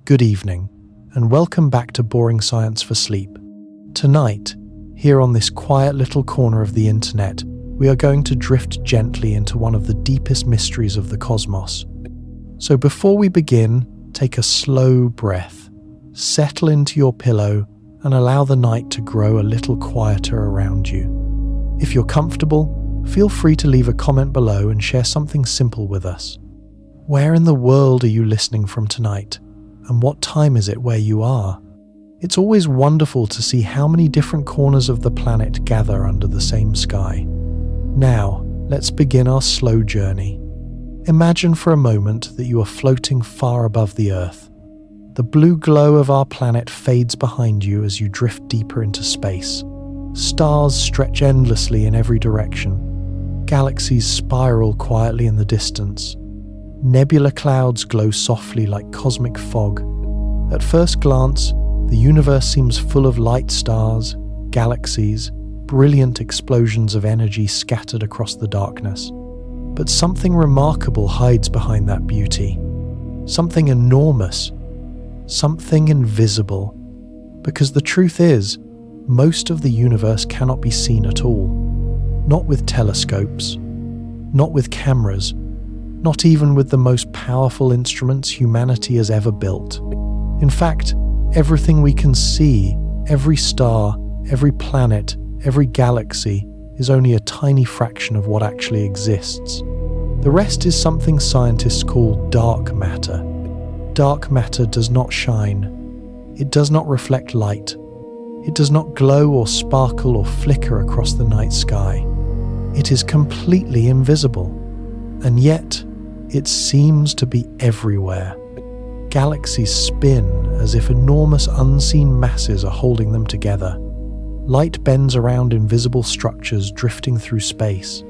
good evening, and welcome back to Boring Science for Sleep. Tonight, here on this quiet little corner of the internet, we are going to drift gently into one of the deepest mysteries of the cosmos. So before we begin, take a slow breath, settle into your pillow, and allow the night to grow a little quieter around you. If you're comfortable, feel free to leave a comment below and share something simple with us. Where in the world are you listening from tonight? And what time is it where you are? It's always wonderful to see how many different corners of the planet gather under the same sky. Now, let's begin our slow journey. Imagine for a moment that you are floating far above the Earth. The blue glow of our planet fades behind you as you drift deeper into space. Stars stretch endlessly in every direction. Galaxies spiral quietly in the distance. Nebula clouds glow softly like cosmic fog. At first glance, the universe seems full of light stars, galaxies, brilliant explosions of energy scattered across the darkness. But something remarkable hides behind that beauty. Something enormous. Something invisible. Because the truth is, most of the universe cannot be seen at all. Not with telescopes. Not with cameras. Not even with the most powerful instruments humanity has ever built. In fact, everything we can see, every star, every planet, every galaxy, is only a tiny fraction of what actually exists. The rest is something scientists call dark matter. Dark matter does not shine. It does not reflect light. It does not glow or sparkle or flicker across the night sky. It is completely invisible. And yet, it seems to be everywhere. Galaxies spin as if enormous unseen masses are holding them together. Light bends around invisible structures drifting through space.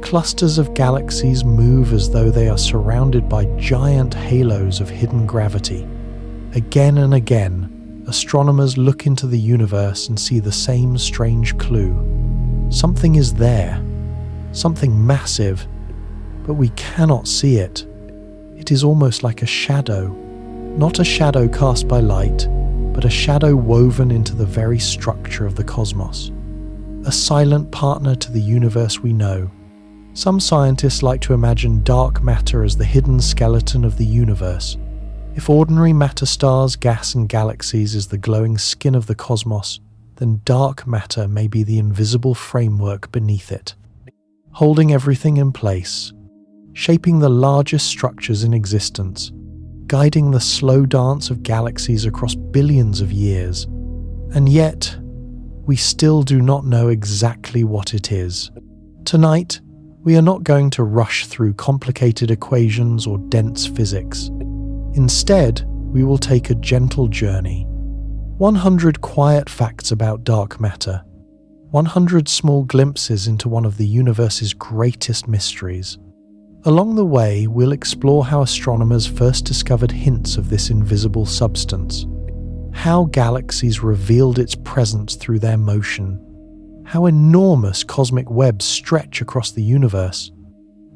Clusters of galaxies move as though they are surrounded by giant halos of hidden gravity. Again and again, astronomers look into the universe and see the same strange clue. Something is there. Something massive. But we cannot see it. It is almost like a shadow. Not a shadow cast by light, but a shadow woven into the very structure of the cosmos. A silent partner to the universe we know. Some scientists like to imagine dark matter as the hidden skeleton of the universe. If ordinary matter stars, gas and galaxies is the glowing skin of the cosmos, then dark matter may be the invisible framework beneath it, holding everything in place, shaping the largest structures in existence, guiding the slow dance of galaxies across billions of years. And yet, we still do not know exactly what it is. Tonight, we are not going to rush through complicated equations or dense physics. Instead, we will take a gentle journey. 100 quiet facts about dark matter. 100 small glimpses into one of the universe's greatest mysteries. Along the way, we'll explore how astronomers first discovered hints of this invisible substance, how galaxies revealed its presence through their motion, how enormous cosmic webs stretch across the universe,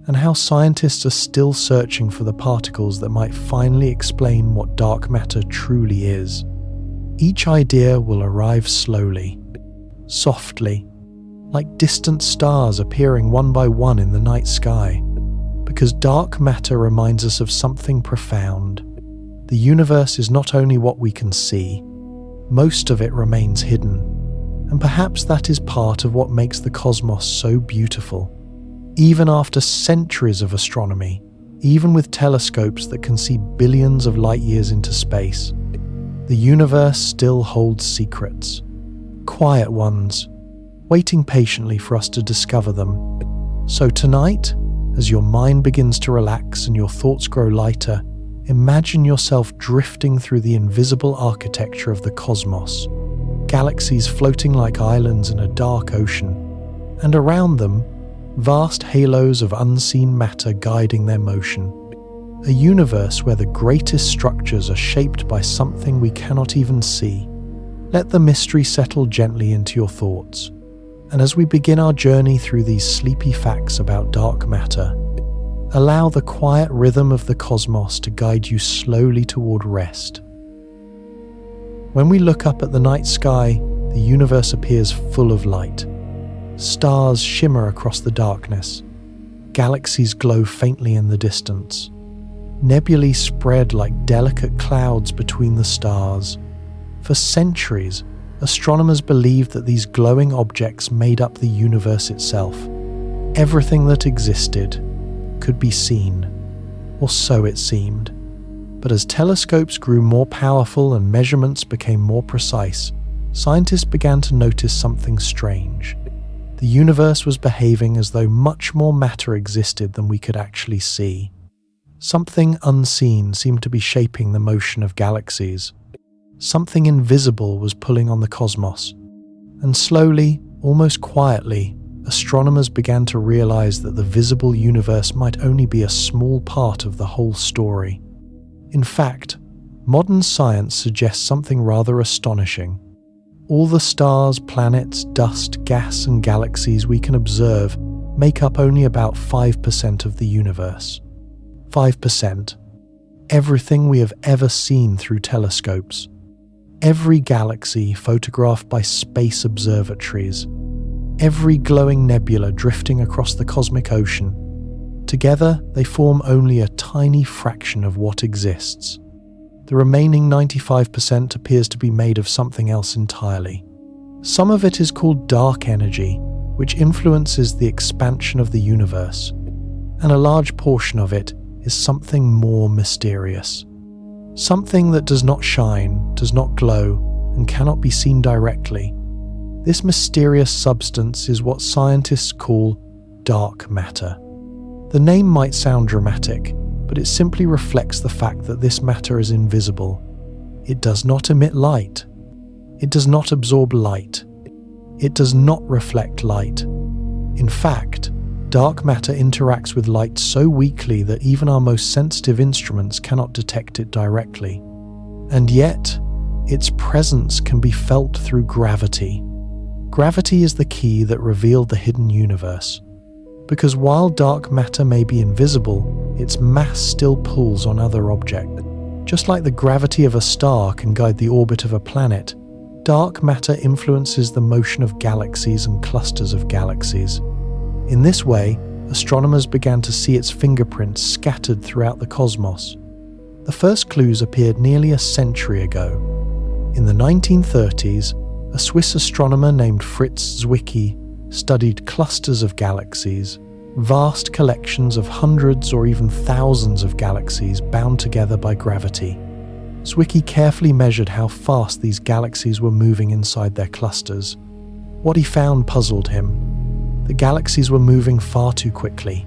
and how scientists are still searching for the particles that might finally explain what dark matter truly is. Each idea will arrive slowly, softly, like distant stars appearing one by one in the night sky. Because dark matter reminds us of something profound. The universe is not only what we can see, most of it remains hidden. And perhaps that is part of what makes the cosmos so beautiful. Even after centuries of astronomy, even with telescopes that can see billions of light years into space, the universe still holds secrets. Quiet ones, waiting patiently for us to discover them. So tonight, as your mind begins to relax and your thoughts grow lighter, imagine yourself drifting through the invisible architecture of the cosmos. Galaxies floating like islands in a dark ocean, and around them, vast halos of unseen matter guiding their motion. A universe where the greatest structures are shaped by something we cannot even see. Let the mystery settle gently into your thoughts. And as we begin our journey through these sleepy facts about dark matter, allow the quiet rhythm of the cosmos to guide you slowly toward rest. When we look up at the night sky, the universe appears full of light. Stars shimmer across the darkness. Galaxies glow faintly in the distance. Nebulae spread like delicate clouds between the stars. For centuries, astronomers believed that these glowing objects made up the universe itself. Everything that existed could be seen, or so it seemed. But as telescopes grew more powerful and measurements became more precise, scientists began to notice something strange. The universe was behaving as though much more matter existed than we could actually see. Something unseen seemed to be shaping the motion of galaxies. Something invisible was pulling on the cosmos. And slowly, almost quietly, astronomers began to realize that the visible universe might only be a small part of the whole story. In fact, modern science suggests something rather astonishing. All the stars, planets, dust, gas, and galaxies we can observe make up only about 5% of the universe. 5%. Everything we have ever seen through telescopes. Every galaxy photographed by space observatories. Every glowing nebula drifting across the cosmic ocean. Together, they form only a tiny fraction of what exists. The remaining 95% appears to be made of something else entirely. Some of it is called dark energy, which influences the expansion of the universe, and a large portion of it is something more mysterious. Something that does not shine, does not glow, and cannot be seen directly. This mysterious substance is what scientists call dark matter. The name might sound dramatic, but it simply reflects the fact that this matter is invisible. It does not emit light. It does not absorb light. It does not reflect light. In fact, dark matter interacts with light so weakly that even our most sensitive instruments cannot detect it directly. And yet, its presence can be felt through gravity. Gravity is the key that revealed the hidden universe. Because while dark matter may be invisible, its mass still pulls on other objects. Just like the gravity of a star can guide the orbit of a planet, dark matter influences the motion of galaxies and clusters of galaxies. In this way, astronomers began to see its fingerprints scattered throughout the cosmos. The first clues appeared nearly a century ago. In the 1930s, a Swiss astronomer named Fritz Zwicky studied clusters of galaxies, vast collections of hundreds or even thousands of galaxies bound together by gravity. Zwicky carefully measured how fast these galaxies were moving inside their clusters. What he found puzzled him. The galaxies were moving far too quickly.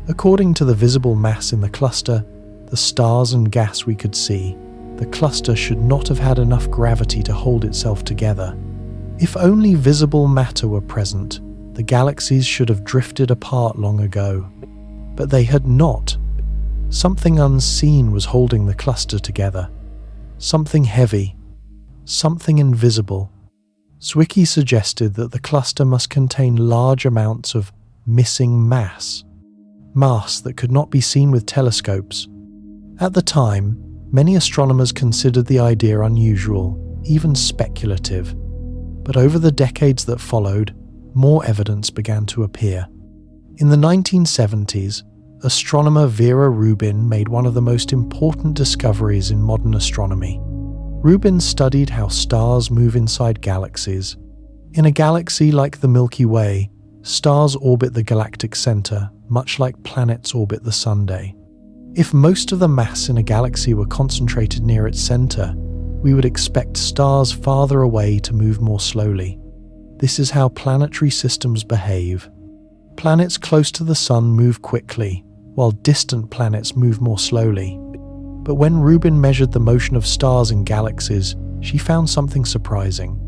According to the visible mass in the cluster, the stars and gas we could see, the cluster should not have had enough gravity to hold itself together. If only visible matter were present, the galaxies should have drifted apart long ago. But they had not. Something unseen was holding the cluster together. Something heavy. Something invisible. Zwicky suggested that the cluster must contain large amounts of missing mass. Mass that could not be seen with telescopes. At the time, many astronomers considered the idea unusual, even speculative. But over the decades that followed, more evidence began to appear. In the 1970s, astronomer Vera Rubin made one of the most important discoveries in modern astronomy. Rubin studied how stars move inside galaxies. In a galaxy like the Milky Way, stars orbit the galactic center, much like planets orbit the Sunday. If most of the mass in a galaxy were concentrated near its center, we would expect stars farther away to move more slowly. This is how planetary systems behave. Planets close to the Sun move quickly, while distant planets move more slowly. But when Rubin measured the motion of stars in galaxies, she found something surprising.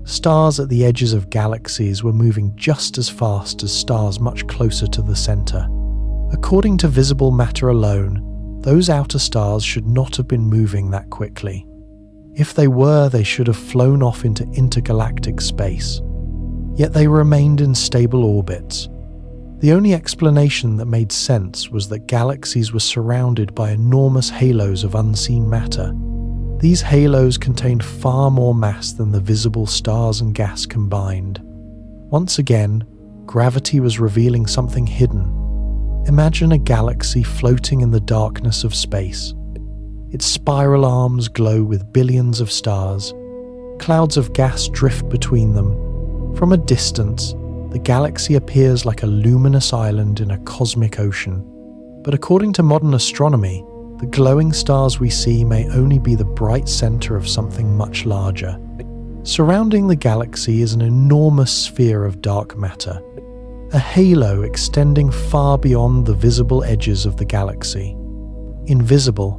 Stars at the edges of galaxies were moving just as fast as stars much closer to the center. According to visible matter alone, those outer stars should not have been moving that quickly. If they were, they should have flown off into intergalactic space. Yet they remained in stable orbits. The only explanation that made sense was that galaxies were surrounded by enormous halos of unseen matter. These halos contained far more mass than the visible stars and gas combined. Once again, gravity was revealing something hidden. Imagine a galaxy floating in the darkness of space. Its spiral arms glow with billions of stars. Clouds of gas drift between them. From a distance, the galaxy appears like a luminous island in a cosmic ocean. But according to modern astronomy, the glowing stars we see may only be the bright center of something much larger. Surrounding the galaxy is an enormous sphere of dark matter, a halo extending far beyond the visible edges of the galaxy. Invisible,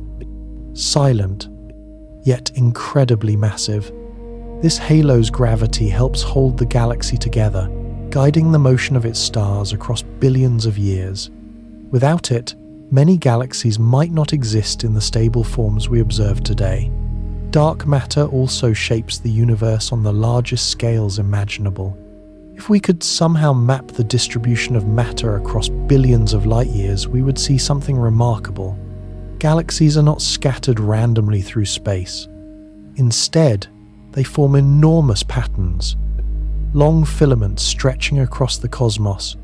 silent, yet incredibly massive. This halo's gravity helps hold the galaxy together, guiding the motion of its stars across billions of years. Without it, many galaxies might not exist in the stable forms we observe today. Dark matter also shapes the universe on the largest scales imaginable. If we could somehow map the distribution of matter across billions of light years, we would see something remarkable. Galaxies are not scattered randomly through space. Instead, they form enormous patterns, long filaments stretching across the cosmos,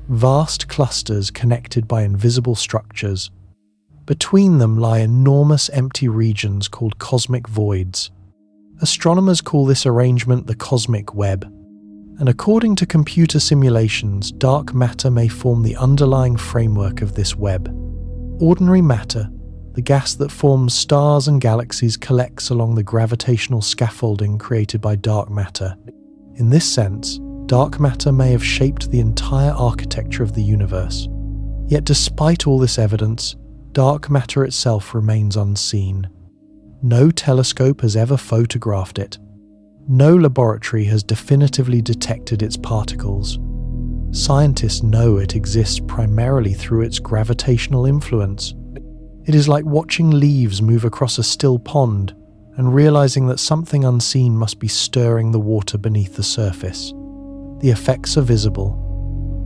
vast clusters connected by invisible structures. Between them lie enormous empty regions called cosmic voids. Astronomers call this arrangement the cosmic web, and according to computer simulations, dark matter may form the underlying framework of this web. Ordinary matter, the gas that forms stars and galaxies, collects along the gravitational scaffolding created by dark matter. In this sense, dark matter may have shaped the entire architecture of the universe. Yet despite all this evidence, dark matter itself remains unseen. No telescope has ever photographed it. No laboratory has definitively detected its particles. Scientists know it exists primarily through its gravitational influence. It is like watching leaves move across a still pond and realizing that something unseen must be stirring the water beneath the surface. The effects are visible,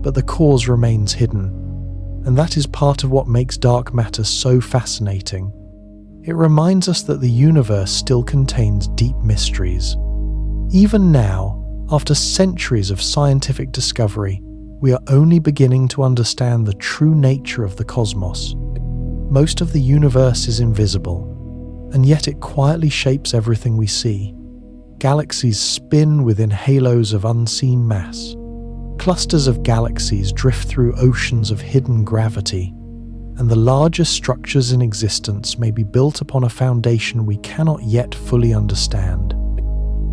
but the cause remains hidden, and that is part of what makes dark matter so fascinating. It reminds us that the universe still contains deep mysteries. Even now, after centuries of scientific discovery, we are only beginning to understand the true nature of the cosmos. Most of the universe is invisible, and yet it quietly shapes everything we see. Galaxies spin within halos of unseen mass. Clusters of galaxies drift through oceans of hidden gravity, and the largest structures in existence may be built upon a foundation we cannot yet fully understand.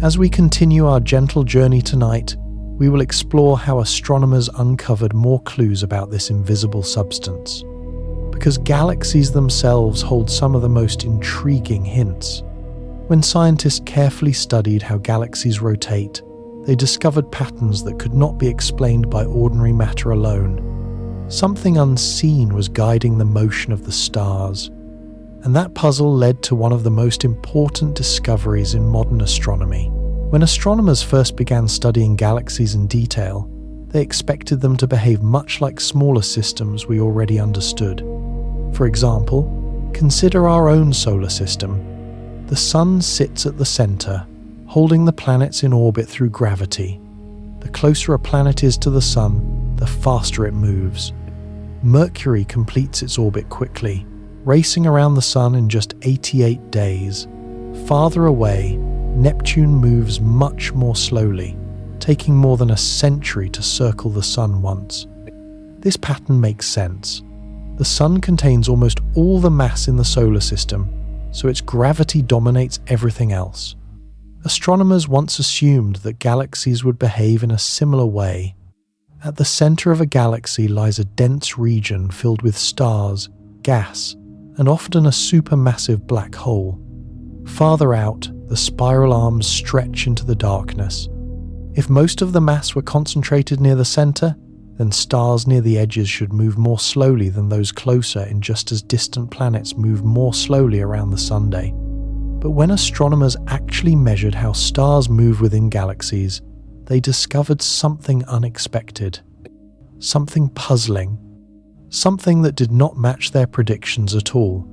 As we continue our gentle journey tonight, we will explore how astronomers uncovered more clues about this invisible substance. Because galaxies themselves hold some of the most intriguing hints. When scientists carefully studied how galaxies rotate, they discovered patterns that could not be explained by ordinary matter alone. Something unseen was guiding the motion of the stars, and that puzzle led to one of the most important discoveries in modern astronomy. When astronomers first began studying galaxies in detail, they expected them to behave much like smaller systems we already understood. For example, consider our own solar system. The Sun sits at the center, holding the planets in orbit through gravity. The closer a planet is to the Sun, the faster it moves. Mercury completes its orbit quickly, racing around the Sun in just 88 days. Farther away, Neptune moves much more slowly, taking more than a century to circle the Sun once. This pattern makes sense. The Sun contains almost all the mass in the solar system, so its gravity dominates everything else. Astronomers once assumed that galaxies would behave in a similar way. At the center of a galaxy lies a dense region filled with stars, gas, and often a supermassive black hole. Farther out, the spiral arms stretch into the darkness. If most of the mass were concentrated near the center, then stars near the edges should move more slowly than those closer, in just as distant planets move more slowly around the Sunday. But when astronomers actually measured how stars move within galaxies, they discovered something unexpected, something puzzling, something that did not match their predictions at all.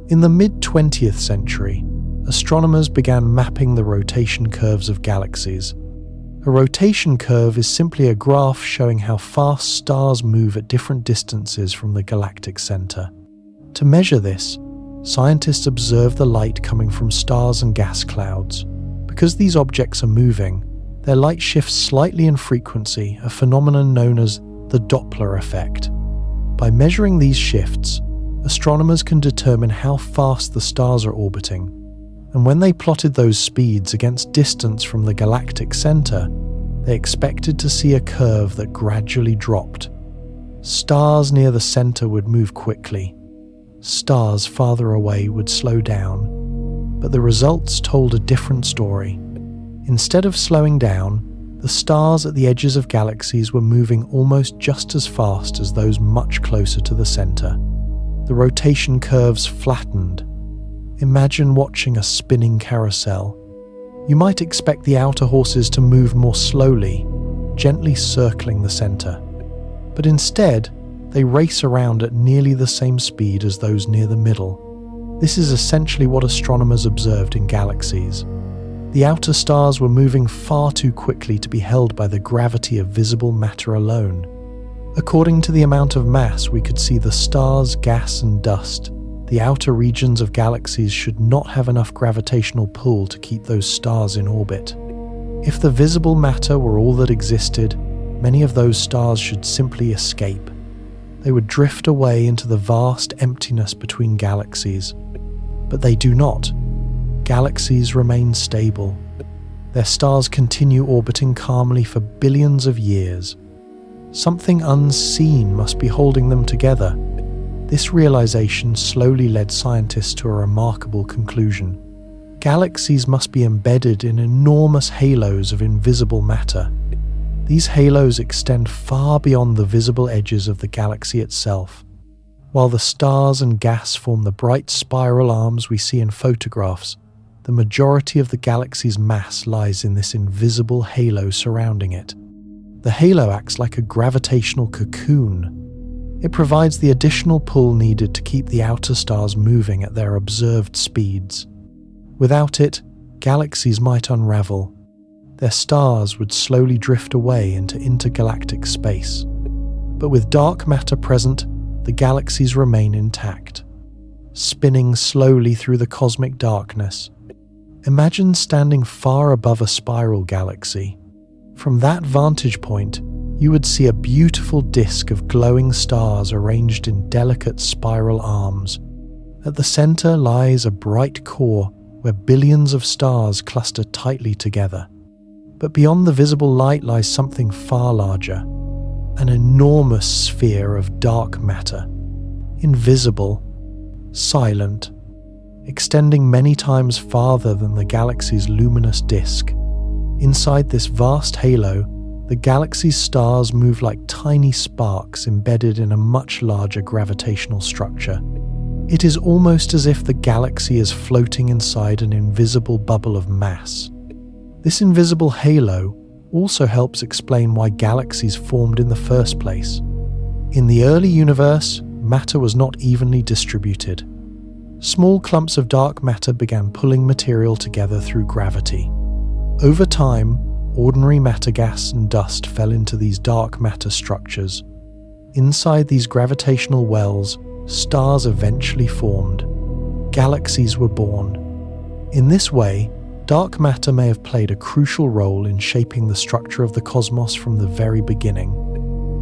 In the mid-20th century, astronomers began mapping the rotation curves of galaxies. A rotation curve is simply a graph showing how fast stars move at different distances from the galactic center. To measure this, scientists observe the light coming from stars and gas clouds. Because these objects are moving, their light shifts slightly in frequency, a phenomenon known as the Doppler effect. By measuring these shifts, astronomers can determine how fast the stars are orbiting, and when they plotted those speeds against distance from the galactic center, they expected to see a curve that gradually dropped. Stars near the center would move quickly. Stars farther away would slow down. But the results told a different story. Instead of slowing down, the stars at the edges of galaxies were moving almost just as fast as those much closer to the center. The rotation curves flattened. Imagine watching a spinning carousel. You might expect the outer horses to move more slowly, gently circling the center. But instead, they race around at nearly the same speed as those near the middle. This is essentially what astronomers observed in galaxies. The outer stars were moving far too quickly to be held by the gravity of visible matter alone. According to the amount of mass we could see the stars, gas, and dust, the outer regions of galaxies should not have enough gravitational pull to keep those stars in orbit. If the visible matter were all that existed, many of those stars should simply escape. They would drift away into the vast emptiness between galaxies. But they do not. Galaxies remain stable. Their stars continue orbiting calmly for billions of years. Something unseen must be holding them together. This realization slowly led scientists to a remarkable conclusion. Galaxies must be embedded in enormous halos of invisible matter. These halos extend far beyond the visible edges of the galaxy itself. While the stars and gas form the bright spiral arms we see in photographs, the majority of the galaxy's mass lies in this invisible halo surrounding it. The halo acts like a gravitational cocoon. It provides the additional pull needed to keep the outer stars moving at their observed speeds. Without it, galaxies might unravel. Their stars would slowly drift away into intergalactic space. But with dark matter present, the galaxies remain intact, spinning slowly through the cosmic darkness. Imagine standing far above a spiral galaxy. From that vantage point, you would see a beautiful disk of glowing stars arranged in delicate spiral arms. At the center lies a bright core where billions of stars cluster tightly together. But beyond the visible light lies something far larger, an enormous sphere of dark matter, invisible, silent, extending many times farther than the galaxy's luminous disk. Inside this vast halo, the galaxy's stars move like tiny sparks embedded in a much larger gravitational structure. It is almost as if the galaxy is floating inside an invisible bubble of mass. This invisible halo also helps explain why galaxies formed in the first place. In the early universe, matter was not evenly distributed. Small clumps of dark matter began pulling material together through gravity. Over time, ordinary matter, gas, and dust fell into these dark matter structures. Inside these gravitational wells, stars eventually formed. Galaxies were born. In this way, dark matter may have played a crucial role in shaping the structure of the cosmos from the very beginning.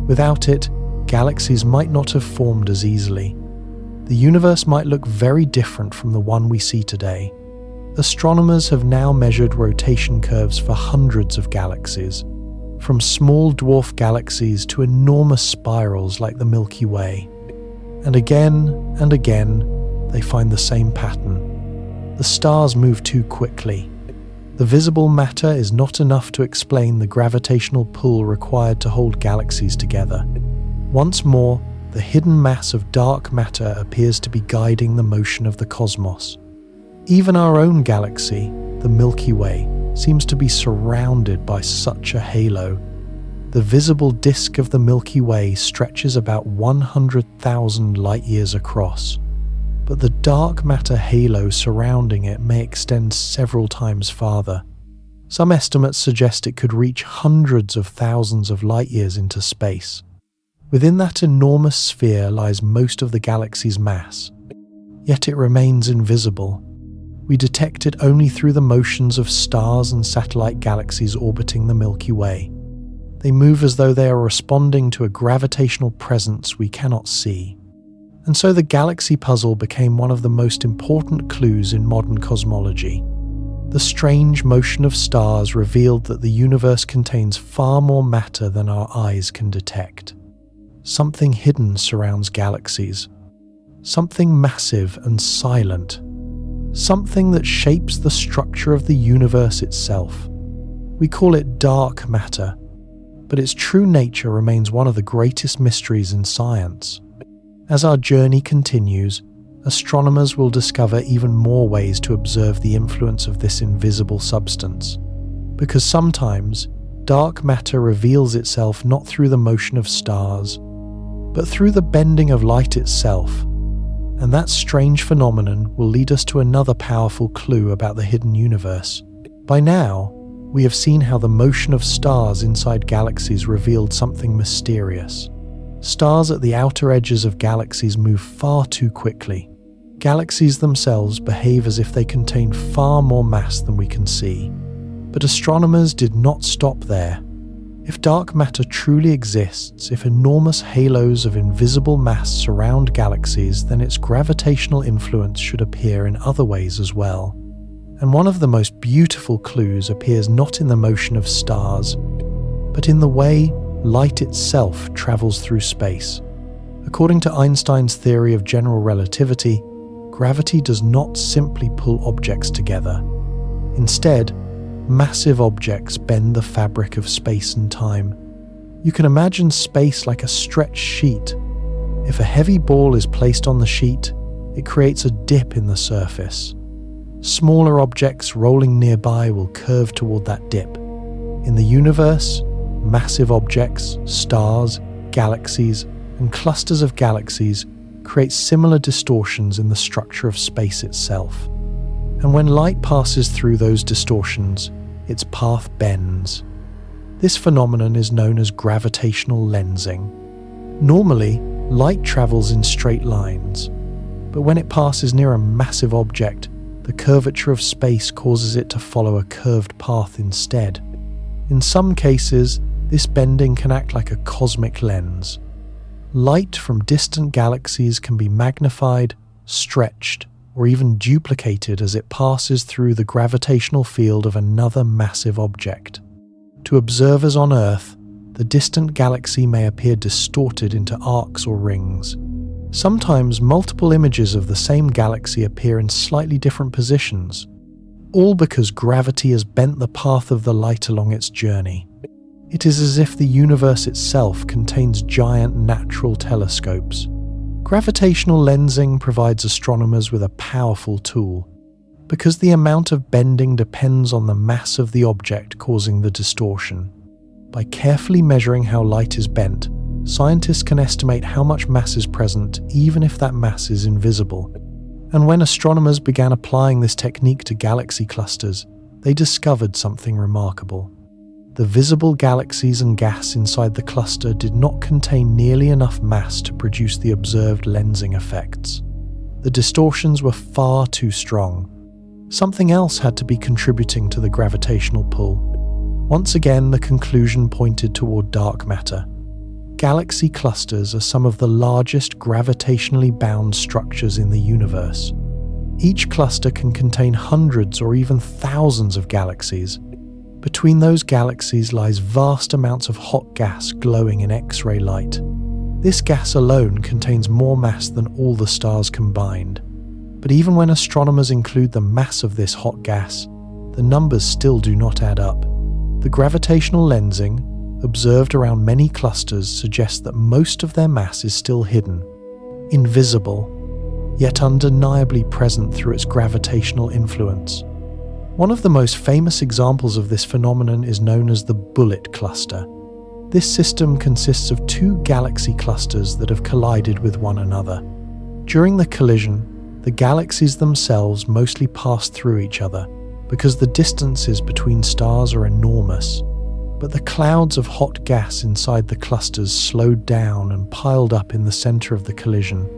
Without it, galaxies might not have formed as easily. The universe might look very different from the one we see today. Astronomers have now measured rotation curves for hundreds of galaxies, from small dwarf galaxies to enormous spirals like the Milky Way. And again, they find the same pattern. The stars move too quickly. The visible matter is not enough to explain the gravitational pull required to hold galaxies together. Once more, the hidden mass of dark matter appears to be guiding the motion of the cosmos. Even our own galaxy, the Milky Way, seems to be surrounded by such a halo. The visible disk of the Milky Way stretches about 100,000 light-years across. but the dark matter halo surrounding it may extend several times farther. Some estimates suggest it could reach hundreds of thousands of light-years into space. Within that enormous sphere lies most of the galaxy's mass, yet it remains invisible. We detect it only through the motions of stars and satellite galaxies orbiting the Milky Way. They move as though they are responding to a gravitational presence we cannot see. And so the galaxy puzzle became one of the most important clues in modern cosmology. The strange motion of stars revealed that the universe contains far more matter than our eyes can detect. Something hidden surrounds galaxies. Something massive and silent. Something that shapes the structure of the universe itself. We call it dark matter, but its true nature remains one of the greatest mysteries in science. As our journey continues, astronomers will discover even more ways to observe the influence of this invisible substance. Because sometimes, dark matter reveals itself not through the motion of stars, but through the bending of light itself. And that strange phenomenon will lead us to another powerful clue about the hidden universe. By now, we have seen how the motion of stars inside galaxies revealed something mysterious. Stars at the outer edges of galaxies move far too quickly. Galaxies themselves behave as if they contain far more mass than we can see. But astronomers did not stop there. If dark matter truly exists, if enormous halos of invisible mass surround galaxies, then its gravitational influence should appear in other ways as well. And one of the most beautiful clues appears not in the motion of stars, but in the way light itself travels through space. According to Einstein's theory of general relativity, gravity does not simply pull objects together. Instead, massive objects bend the fabric of space and time. You can imagine space like a stretched sheet. If a heavy ball is placed on the sheet, it creates a dip in the surface. Smaller objects rolling nearby will curve toward that dip. In the universe, massive objects, stars, galaxies, and clusters of galaxies create similar distortions in the structure of space itself. And when light passes through those distortions, its path bends. This phenomenon is known as gravitational lensing. Normally, light travels in straight lines, but when it passes near a massive object, the curvature of space causes it to follow a curved path instead. In some cases, this bending can act like a cosmic lens. Light from distant galaxies can be magnified, stretched, or even duplicated as it passes through the gravitational field of another massive object. To observers on Earth, the distant galaxy may appear distorted into arcs or rings. Sometimes multiple images of the same galaxy appear in slightly different positions, all because gravity has bent the path of the light along its journey. It is as if the universe itself contains giant natural telescopes. Gravitational lensing provides astronomers with a powerful tool, because the amount of bending depends on the mass of the object causing the distortion. By carefully measuring how light is bent, scientists can estimate how much mass is present even if that mass is invisible. And when astronomers began applying this technique to galaxy clusters, they discovered something remarkable. The visible galaxies and gas inside the cluster did not contain nearly enough mass to produce the observed lensing effects. The distortions were far too strong. Something else had to be contributing to the gravitational pull. Once again, the conclusion pointed toward dark matter. Galaxy clusters are some of the largest gravitationally bound structures in the universe. Each cluster can contain hundreds or even thousands of galaxies. Between those galaxies lies vast amounts of hot gas glowing in X-ray light. This gas alone contains more mass than all the stars combined. But even when astronomers include the mass of this hot gas, the numbers still do not add up. The gravitational lensing, observed around many clusters, suggests that most of their mass is still hidden, invisible, yet undeniably present through its gravitational influence. One of the most famous examples of this phenomenon is known as the bullet cluster. This system consists of two galaxy clusters that have collided with one another. During the collision, The galaxies themselves mostly pass through each other because the distances between stars are enormous. But the clouds of hot gas inside the clusters slowed down and piled up in the center of the collision.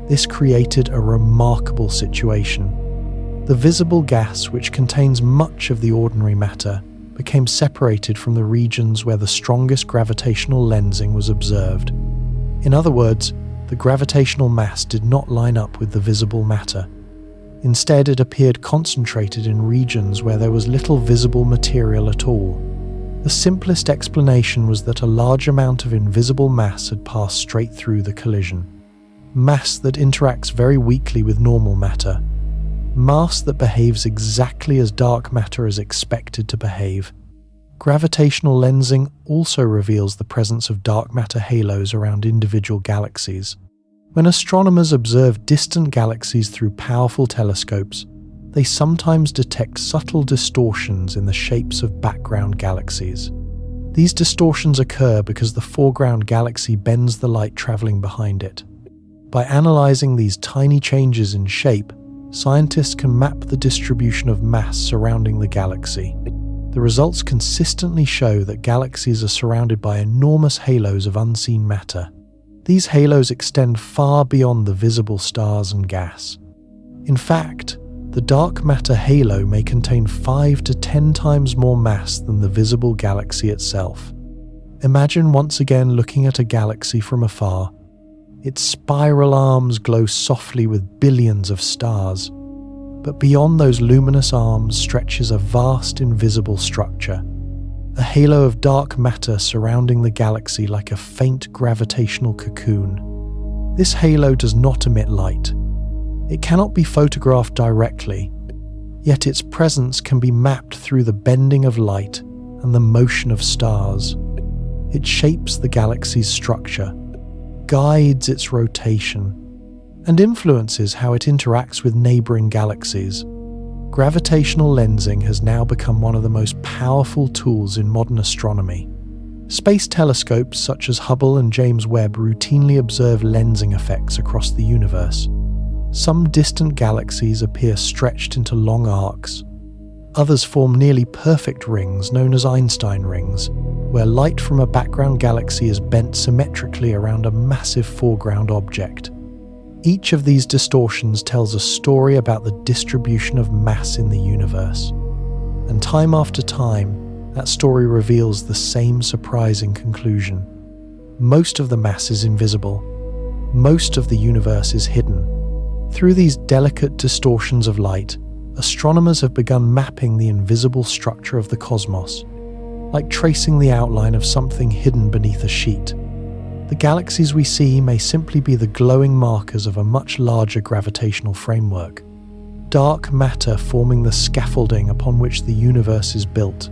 This created a remarkable situation. The visible gas, which contains much of the ordinary matter, became separated from the regions where the strongest gravitational lensing was observed. In other words, the gravitational mass did not line up with the visible matter. Instead, it appeared concentrated in regions where there was little visible material at all. The simplest explanation was that a large amount of invisible mass had passed straight through the collision. Mass that interacts very weakly with normal matter. Mass that behaves exactly as dark matter is expected to behave. Gravitational lensing also reveals the presence of dark matter halos around individual galaxies. When astronomers observe distant galaxies through powerful telescopes, they sometimes detect subtle distortions in the shapes of background galaxies. These distortions occur because the foreground galaxy bends the light traveling behind it. By analyzing these tiny changes in shape, scientists can map the distribution of mass surrounding the galaxy. The results consistently show that galaxies are surrounded by enormous halos of unseen matter. These halos extend far beyond the visible stars and gas. In fact, the dark matter halo may contain 5 to 10 times more mass than the visible galaxy itself. Imagine once again looking at a galaxy from afar. Its spiral arms glow softly with billions of stars, but beyond those luminous arms stretches a vast invisible structure, a halo of dark matter surrounding the galaxy like a faint gravitational cocoon. This halo does not emit light. It cannot be photographed directly, yet its presence can be mapped through the bending of light and the motion of stars. It shapes the galaxy's structure, guides its rotation, and influences how it interacts with neighboring galaxies. Gravitational lensing has now become one of the most powerful tools in modern astronomy. Space telescopes such as Hubble and James Webb routinely observe lensing effects across the universe. Some distant galaxies appear stretched into long arcs. Others form nearly perfect rings known as Einstein rings, where light from a background galaxy is bent symmetrically around a massive foreground object. Each of these distortions tells a story about the distribution of mass in the universe. And time after time, that story reveals the same surprising conclusion. Most of the mass is invisible. Most of the universe is hidden. Through these delicate distortions of light, astronomers have begun mapping the invisible structure of the cosmos, like tracing the outline of something hidden beneath a sheet. The galaxies we see may simply be the glowing markers of a much larger gravitational framework, dark matter forming the scaffolding upon which the universe is built.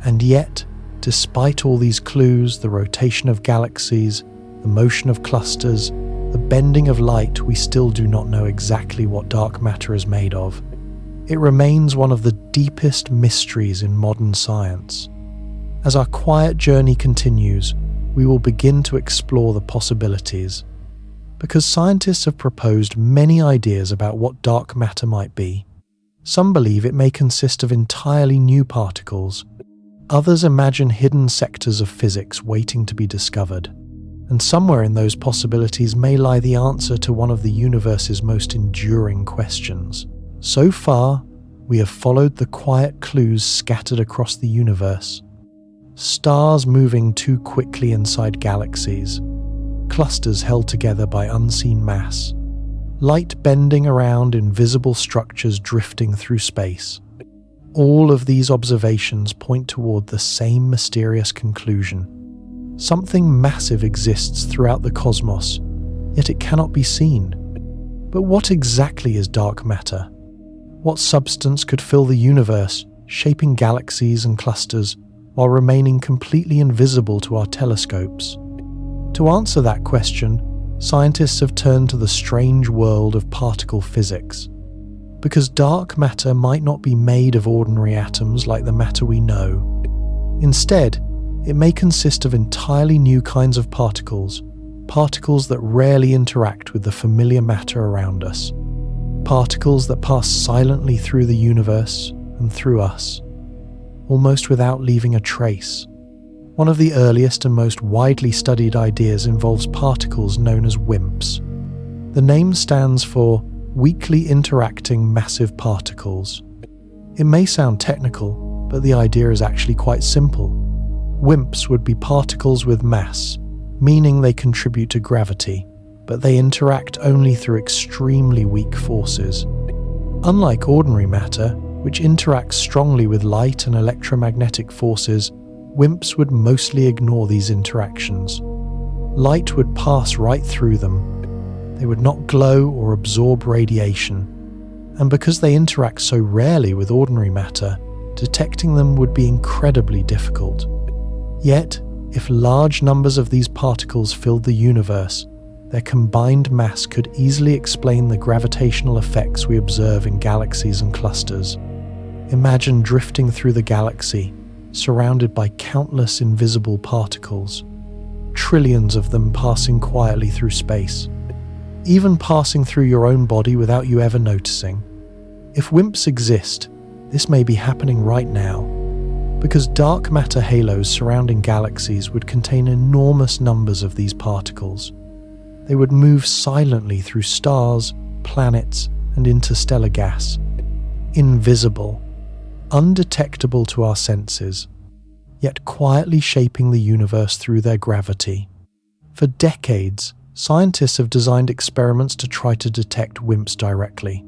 And yet, despite all these clues, the rotation of galaxies, the motion of clusters, the bending of light, we still do not know exactly what dark matter is made of. It remains one of the deepest mysteries in modern science. As our quiet journey continues, we will begin to explore the possibilities. Because scientists have proposed many ideas about what dark matter might be. Some believe it may consist of entirely new particles. Others imagine hidden sectors of physics waiting to be discovered. And somewhere in those possibilities may lie the answer to one of the universe's most enduring questions. So far, we have followed the quiet clues scattered across the universe. Stars moving too quickly inside galaxies, clusters held together by unseen mass, light bending around invisible structures drifting through space. All of these observations point toward the same mysterious conclusion. Something massive exists throughout the cosmos, yet it cannot be seen. But what exactly is dark matter? What substance could fill the universe, shaping galaxies and clusters, while remaining completely invisible to our telescopes? To answer that question, scientists have turned to the strange world of particle physics. Because dark matter might not be made of ordinary atoms like the matter we know. Instead, it may consist of entirely new kinds of particles that rarely interact with the familiar matter around us. particles that pass silently through the universe and through us, almost without leaving a trace. One of the earliest and most widely studied ideas involves particles known as WIMPs. The name stands for Weakly Interacting Massive Particles. It may sound technical, but the idea is actually quite simple. WIMPs would be particles with mass, meaning they contribute to gravity, but they interact only through extremely weak forces. Unlike ordinary matter, which interacts strongly with light and electromagnetic forces, WIMPs would mostly ignore these interactions. Light would pass right through them. They would not glow or absorb radiation, and because they interact so rarely with ordinary matter, detecting them would be incredibly difficult. Yet, if large numbers of these particles filled the universe, their combined mass could easily explain the gravitational effects we observe in galaxies and clusters. Imagine drifting through the galaxy, surrounded by countless invisible particles, trillions of them passing quietly through space, even passing through your own body without you ever noticing. If WIMPs exist, this may be happening right now, because dark matter halos surrounding galaxies would contain enormous numbers of these particles. They would move silently through stars, planets, and interstellar gas, invisible, undetectable to our senses, yet quietly shaping the universe through their gravity. For decades, scientists have designed experiments to try to detect WIMPs directly.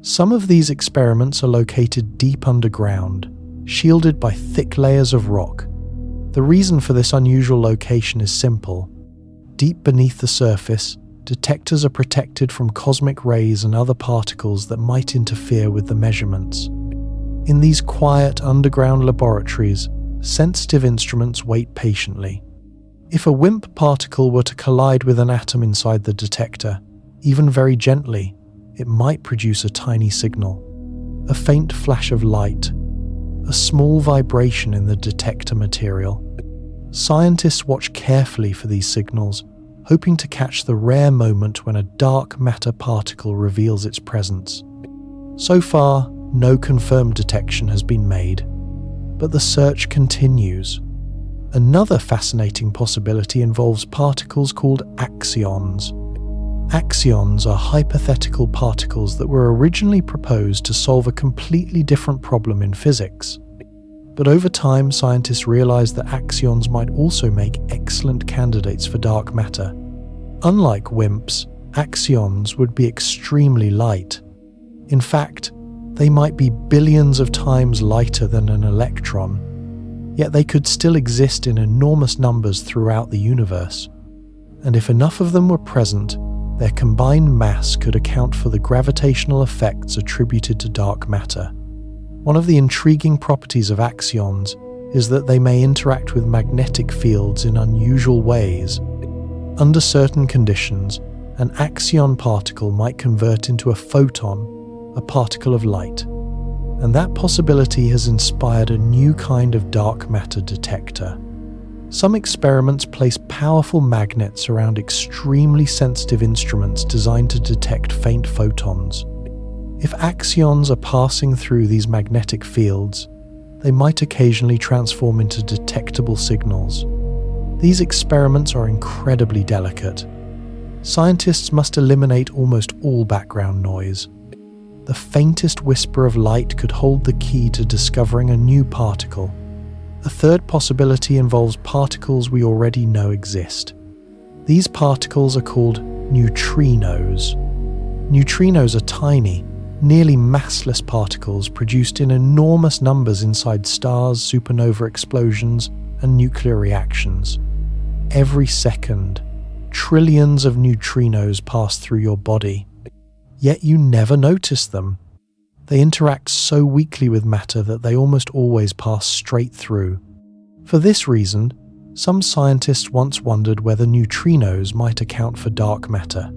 Some of these experiments are located deep underground, shielded by thick layers of rock. The reason for this unusual location is simple. Deep beneath the surface, detectors are protected from cosmic rays and other particles that might interfere with the measurements. In these quiet underground laboratories, sensitive instruments wait patiently. If a WIMP particle were to collide with an atom inside the detector, even very gently, it might produce a tiny signal, a faint flash of light, a small vibration in the detector material. Scientists watch carefully for these signals, hoping to catch the rare moment when a dark matter particle reveals its presence. So far, no confirmed detection has been made, but the search continues. Another fascinating possibility involves particles called axions. Axions are hypothetical particles that were originally proposed to solve a completely different problem in physics. But over time, scientists realized that axions might also make excellent candidates for dark matter. Unlike WIMPs, axions would be extremely light. In fact, they might be billions of times lighter than an electron, yet they could still exist in enormous numbers throughout the universe. And if enough of them were present, their combined mass could account for the gravitational effects attributed to dark matter. One of the intriguing properties of axions is that they may interact with magnetic fields in unusual ways. Under certain conditions, an axion particle might convert into a photon, a particle of light. And that possibility has inspired a new kind of dark matter detector. Some experiments place powerful magnets around extremely sensitive instruments designed to detect faint photons. If axions are passing through these magnetic fields, they might occasionally transform into detectable signals. These experiments are incredibly delicate. Scientists must eliminate almost all background noise. The faintest whisper of light could hold the key to discovering a new particle. A third possibility involves particles we already know exist. These particles are called neutrinos. Neutrinos are tiny, nearly massless particles produced in enormous numbers inside stars, supernova explosions, and nuclear reactions. Every second, trillions of neutrinos pass through your body. Yet you never notice them. They interact so weakly with matter that they almost always pass straight through. For this reason, some scientists once wondered whether neutrinos might account for dark matter.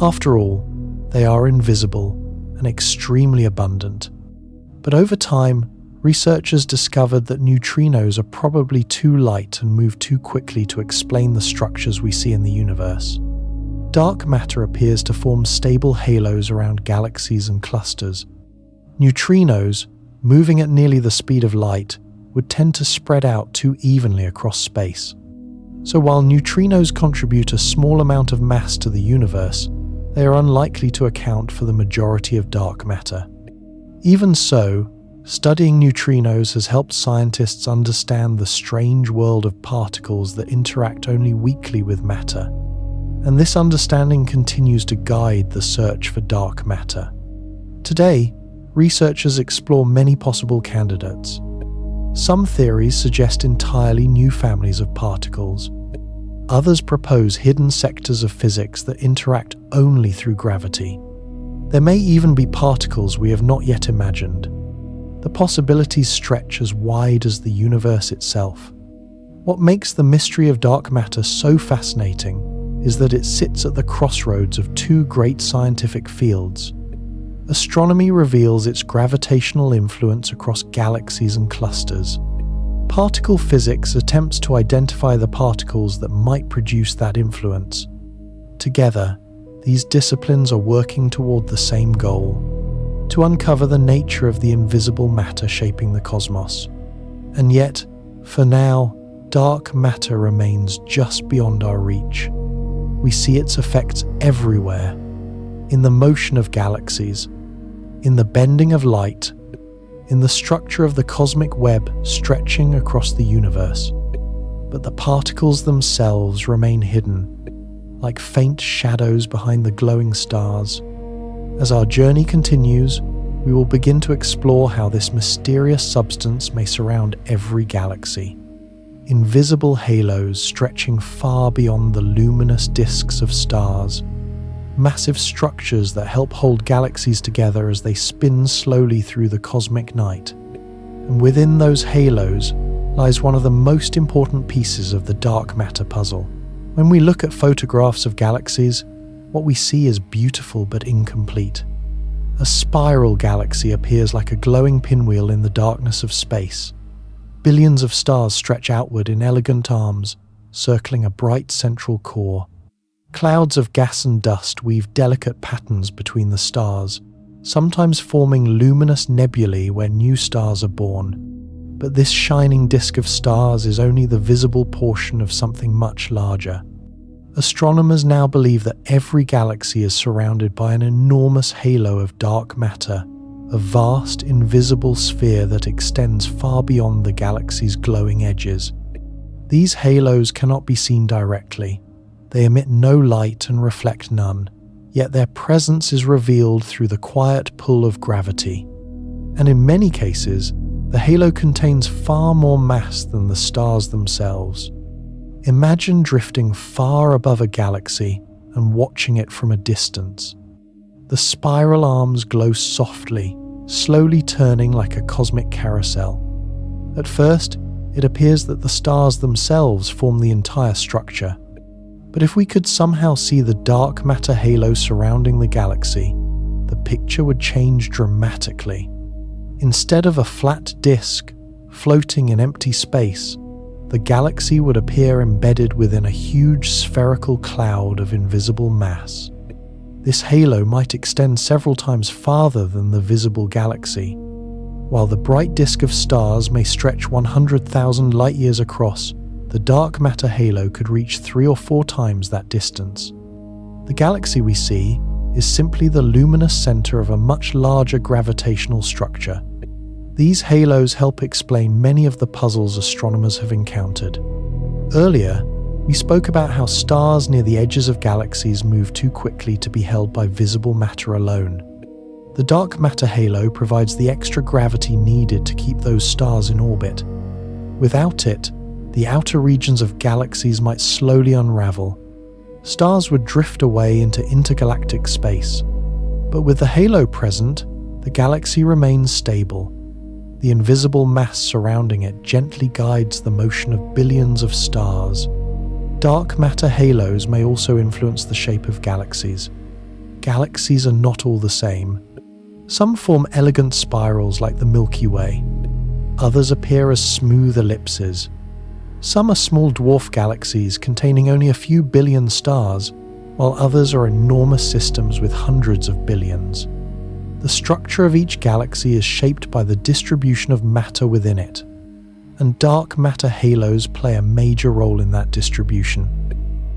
After all, they are invisible and extremely abundant. But over time, researchers discovered that neutrinos are probably too light and move too quickly to explain the structures we see in the universe. dark matter appears to form stable halos around galaxies and clusters. Neutrinos, moving at nearly the speed of light, would tend to spread out too evenly across space. So while neutrinos contribute a small amount of mass to the universe, they are unlikely to account for the majority of dark matter. Even so, studying neutrinos has helped scientists understand the strange world of particles that interact only weakly with matter. And this understanding continues to guide the search for dark matter. Today, researchers explore many possible candidates. Some theories suggest entirely new families of particles. Others propose hidden sectors of physics that interact only through gravity. There may even be particles we have not yet imagined. The possibilities stretch as wide as the universe itself. What makes the mystery of dark matter so fascinating is that it sits at the crossroads of two great scientific fields. Astronomy reveals its gravitational influence across galaxies and clusters. Particle physics attempts to identify the particles that might produce that influence. Together, these disciplines are working toward the same goal: to uncover the nature of the invisible matter shaping the cosmos. And yet, for now, dark matter remains just beyond our reach. We see its effects everywhere: in the motion of galaxies, in the bending of light, in the structure of the cosmic web stretching across the universe. But the particles themselves remain hidden, like faint shadows behind the glowing stars. As our journey continues, we will begin to explore how this mysterious substance may surround every galaxy. Invisible halos stretching far beyond the luminous disks of stars. Massive structures that help hold galaxies together as they spin slowly through the cosmic night. And within those halos lies one of the most important pieces of the dark matter puzzle. When we look at photographs of galaxies, what we see is beautiful but incomplete. A spiral galaxy appears like a glowing pinwheel in the darkness of space. Billions of stars stretch outward in elegant arms, circling a bright central core. Clouds of gas and dust weave delicate patterns between the stars, sometimes forming luminous nebulae where new stars are born. But this shining disk of stars is only the visible portion of something much larger. Astronomers now believe that every galaxy is surrounded by an enormous halo of dark matter, a vast, invisible sphere that extends far beyond the galaxy's glowing edges. These halos cannot be seen directly. They emit no light and reflect none, yet their presence is revealed through the quiet pull of gravity. And in many cases, the halo contains far more mass than the stars themselves. Imagine drifting far above a galaxy and watching it from a distance. The spiral arms glow softly, slowly turning like a cosmic carousel. At first, it appears that the stars themselves form the entire structure. But if we could somehow see the dark matter halo surrounding the galaxy, the picture would change dramatically. Instead of a flat disk floating in empty space, the galaxy would appear embedded within a huge spherical cloud of invisible mass. This halo might extend several times farther than the visible galaxy. While the bright disk of stars may stretch 100,000 light-years across, the dark matter halo could reach 3 or 4 times that distance. The galaxy we see is simply the luminous center of a much larger gravitational structure. These halos help explain many of the puzzles astronomers have encountered. Earlier, we spoke about how stars near the edges of galaxies move too quickly to be held by visible matter alone. The dark matter halo provides the extra gravity needed to keep those stars in orbit. Without it, the outer regions of galaxies might slowly unravel. Stars would drift away into intergalactic space. But with the halo present, the galaxy remains stable. The invisible mass surrounding it gently guides the motion of billions of stars. Dark matter halos may also influence the shape of galaxies. Galaxies are not all the same. Some form elegant spirals like the Milky Way. Others appear as smooth ellipses. Some are small dwarf galaxies containing only a few billion stars, while others are enormous systems with hundreds of billions. The structure of each galaxy is shaped by the distribution of matter within it, and dark matter halos play a major role in that distribution.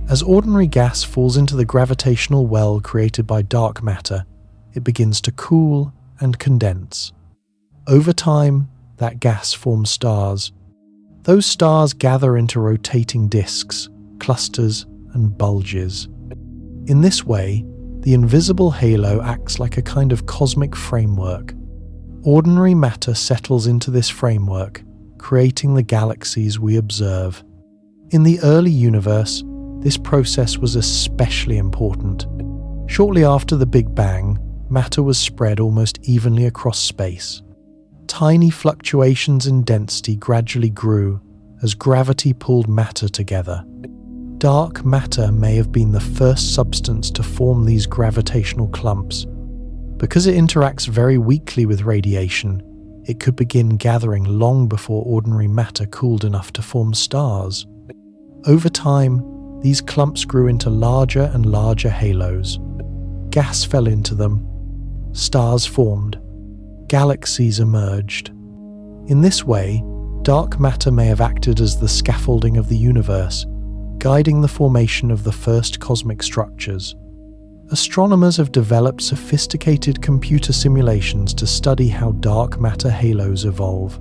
As ordinary gas falls into the gravitational well created by dark matter, it begins to cool and condense. Over time, that gas forms stars. Those stars gather into rotating disks, clusters, and bulges. In this way, the invisible halo acts like a kind of cosmic framework. Ordinary matter settles into this framework, creating the galaxies we observe. In the early universe, this process was especially important. Shortly after the Big Bang, matter was spread almost evenly across space. Tiny fluctuations in density gradually grew as gravity pulled matter together. Dark matter may have been the first substance to form these gravitational clumps. Because it interacts very weakly with radiation, it could begin gathering long before ordinary matter cooled enough to form stars. Over time, these clumps grew into larger and larger halos. Gas fell into them. Stars formed. Galaxies emerged. In this way, dark matter may have acted as the scaffolding of the universe, guiding the formation of the first cosmic structures. Astronomers have developed sophisticated computer simulations to study how dark matter halos evolve.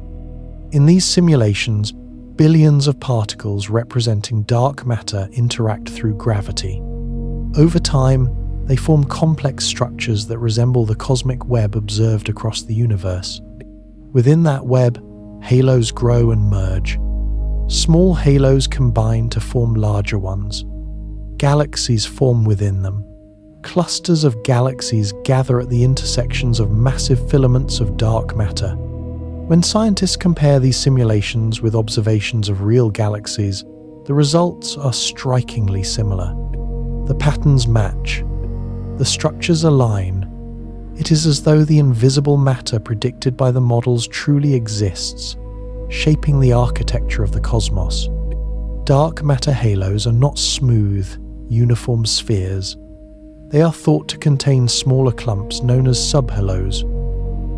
In these simulations, billions of particles representing dark matter interact through gravity. Over time, they form complex structures that resemble the cosmic web observed across the universe. Within that web, halos grow and merge. Small halos combine to form larger ones. Galaxies form within them. Clusters of galaxies gather at the intersections of massive filaments of dark matter. When scientists compare these simulations with observations of real galaxies, the results are strikingly similar. The patterns match. The structures align. It is as though the invisible matter predicted by the models truly exists, shaping the architecture of the cosmos. Dark matter halos are not smooth, uniform spheres. They are thought to contain smaller clumps known as subhalos.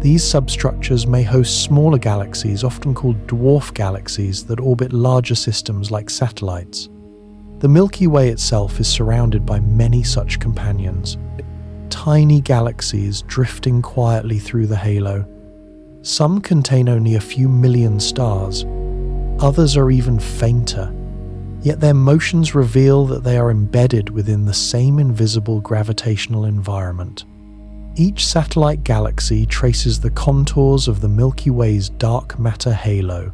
These substructures may host smaller galaxies, often called dwarf galaxies, that orbit larger systems like satellites. The Milky Way itself is surrounded by many such companions, tiny galaxies drifting quietly through the halo. Some contain only a few million stars. Others are even fainter. Yet their motions reveal that they are embedded within the same invisible gravitational environment. Each satellite galaxy traces the contours of the Milky Way's dark matter halo.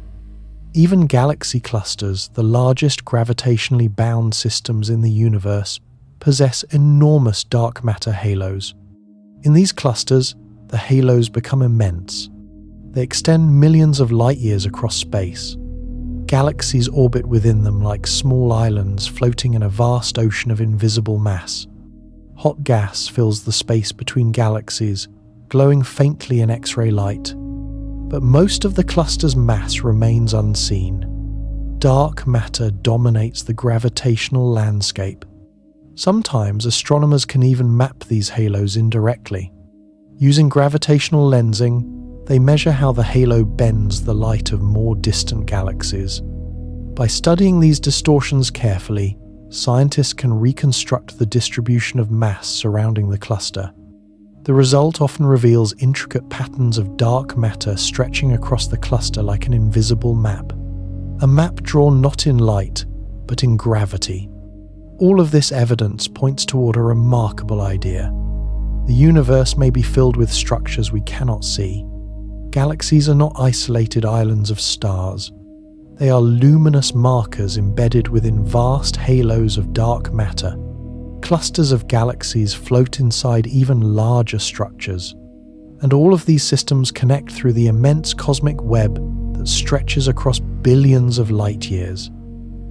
Even galaxy clusters, the largest gravitationally bound systems in the universe, possess enormous dark matter halos. In these clusters, the halos become immense. They extend millions of light years across space. Galaxies orbit within them like small islands floating in a vast ocean of invisible mass. Hot gas fills the space between galaxies, glowing faintly in X-ray light. But most of the cluster's mass remains unseen. Dark matter dominates the gravitational landscape. Sometimes astronomers can even map these halos indirectly. Using gravitational lensing, they measure how the halo bends the light of more distant galaxies. By studying these distortions carefully, scientists can reconstruct the distribution of mass surrounding the cluster. The result often reveals intricate patterns of dark matter stretching across the cluster like an invisible map. A map drawn not in light, but in gravity. All of this evidence points toward a remarkable idea. The universe may be filled with structures we cannot see. Galaxies are not isolated islands of stars. They are luminous markers embedded within vast halos of dark matter. Clusters of galaxies float inside even larger structures. And all of these systems connect through the immense cosmic web that stretches across billions of light years.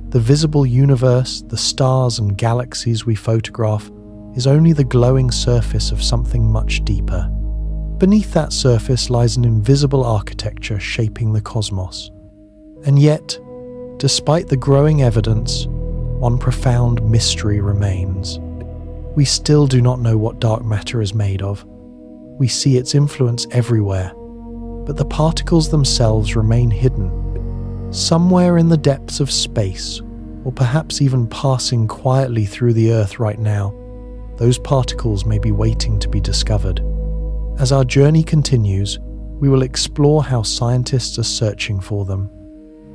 The visible universe, the stars and galaxies we photograph, is only the glowing surface of something much deeper. Beneath that surface lies an invisible architecture shaping the cosmos. And yet, despite the growing evidence, one profound mystery remains. We still do not know what dark matter is made of. We see its influence everywhere, but the particles themselves remain hidden. Somewhere in the depths of space, or perhaps even passing quietly through the Earth right now, those particles may be waiting to be discovered. As our journey continues, we will explore how scientists are searching for them.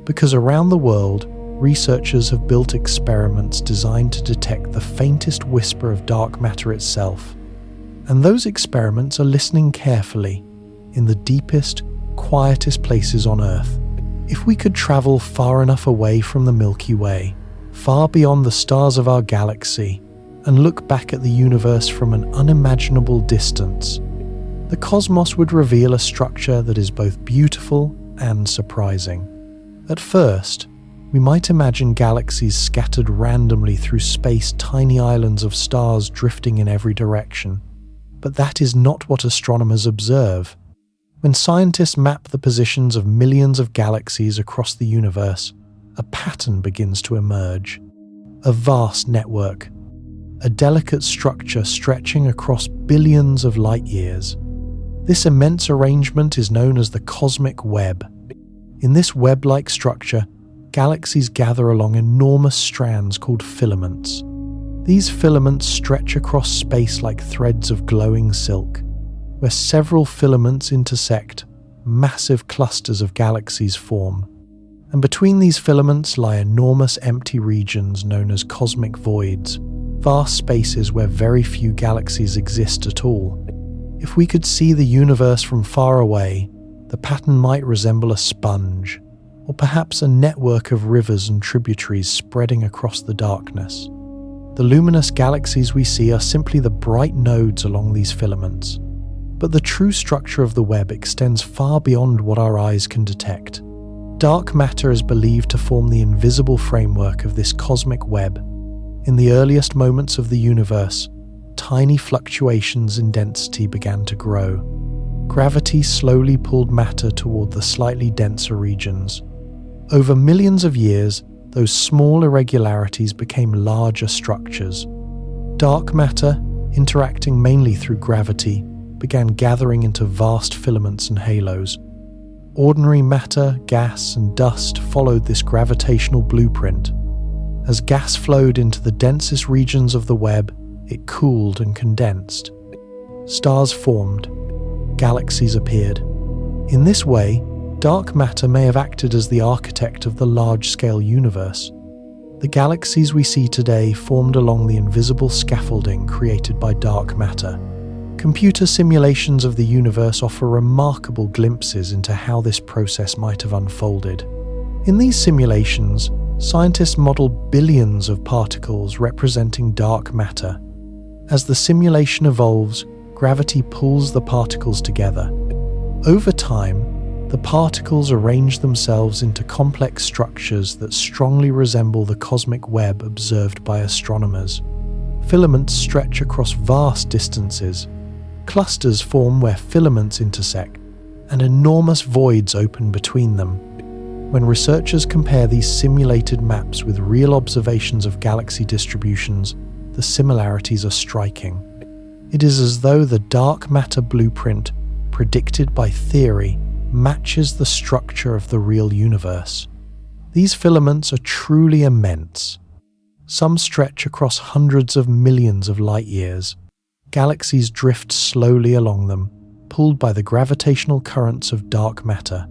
Because around the world, researchers have built experiments designed to detect the faintest whisper of dark matter itself. And those experiments are listening carefully in the deepest, quietest places on Earth. If we could travel far enough away from the Milky Way, far beyond the stars of our galaxy, and look back at the universe from an unimaginable distance, the cosmos would reveal a structure that is both beautiful and surprising. At first, we might imagine galaxies scattered randomly through space, tiny islands of stars drifting in every direction. But that is not what astronomers observe. When scientists map the positions of millions of galaxies across the universe, a pattern begins to emerge. A vast network, a delicate structure stretching across billions of light years. This immense arrangement is known as the cosmic web. In this web-like structure, galaxies gather along enormous strands called filaments. These filaments stretch across space like threads of glowing silk. Where several filaments intersect, massive clusters of galaxies form. And between these filaments lie enormous empty regions known as cosmic voids, vast spaces where very few galaxies exist at all. If we could see the universe from far away, the pattern might resemble a sponge, or perhaps a network of rivers and tributaries spreading across the darkness. The luminous galaxies we see are simply the bright nodes along these filaments. But the true structure of the web extends far beyond what our eyes can detect. Dark matter is believed to form the invisible framework of this cosmic web. In the earliest moments of the universe, tiny fluctuations in density began to grow. Gravity slowly pulled matter toward the slightly denser regions. Over millions of years, those small irregularities became larger structures. Dark matter, interacting mainly through gravity, began gathering into vast filaments and halos. Ordinary matter, gas, and dust followed this gravitational blueprint. As gas flowed into the densest regions of the web, it cooled and condensed. Stars formed. Galaxies appeared. In this way, dark matter may have acted as the architect of the large-scale universe. The galaxies we see today formed along the invisible scaffolding created by dark matter. Computer simulations of the universe offer remarkable glimpses into how this process might have unfolded. In these simulations, scientists model billions of particles representing dark matter. As the simulation evolves, gravity pulls the particles together. Over time, the particles arrange themselves into complex structures that strongly resemble the cosmic web observed by astronomers. Filaments stretch across vast distances. Clusters form where filaments intersect, and enormous voids open between them. When researchers compare these simulated maps with real observations of galaxy distributions, the similarities are striking. It is as though the dark matter blueprint, predicted by theory, matches the structure of the real universe. These filaments are truly immense. Some stretch across hundreds of millions of light years. Galaxies drift slowly along them, pulled by the gravitational currents of dark matter.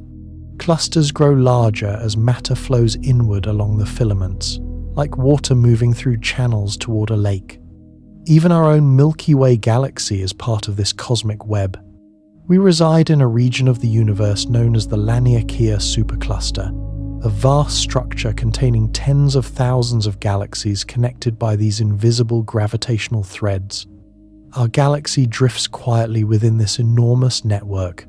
Clusters grow larger as matter flows inward along the filaments, like water moving through channels toward a lake. Even our own Milky Way galaxy is part of this cosmic web. We reside in a region of the universe known as the Laniakea supercluster, a vast structure containing tens of thousands of galaxies connected by these invisible gravitational threads. Our galaxy drifts quietly within this enormous network,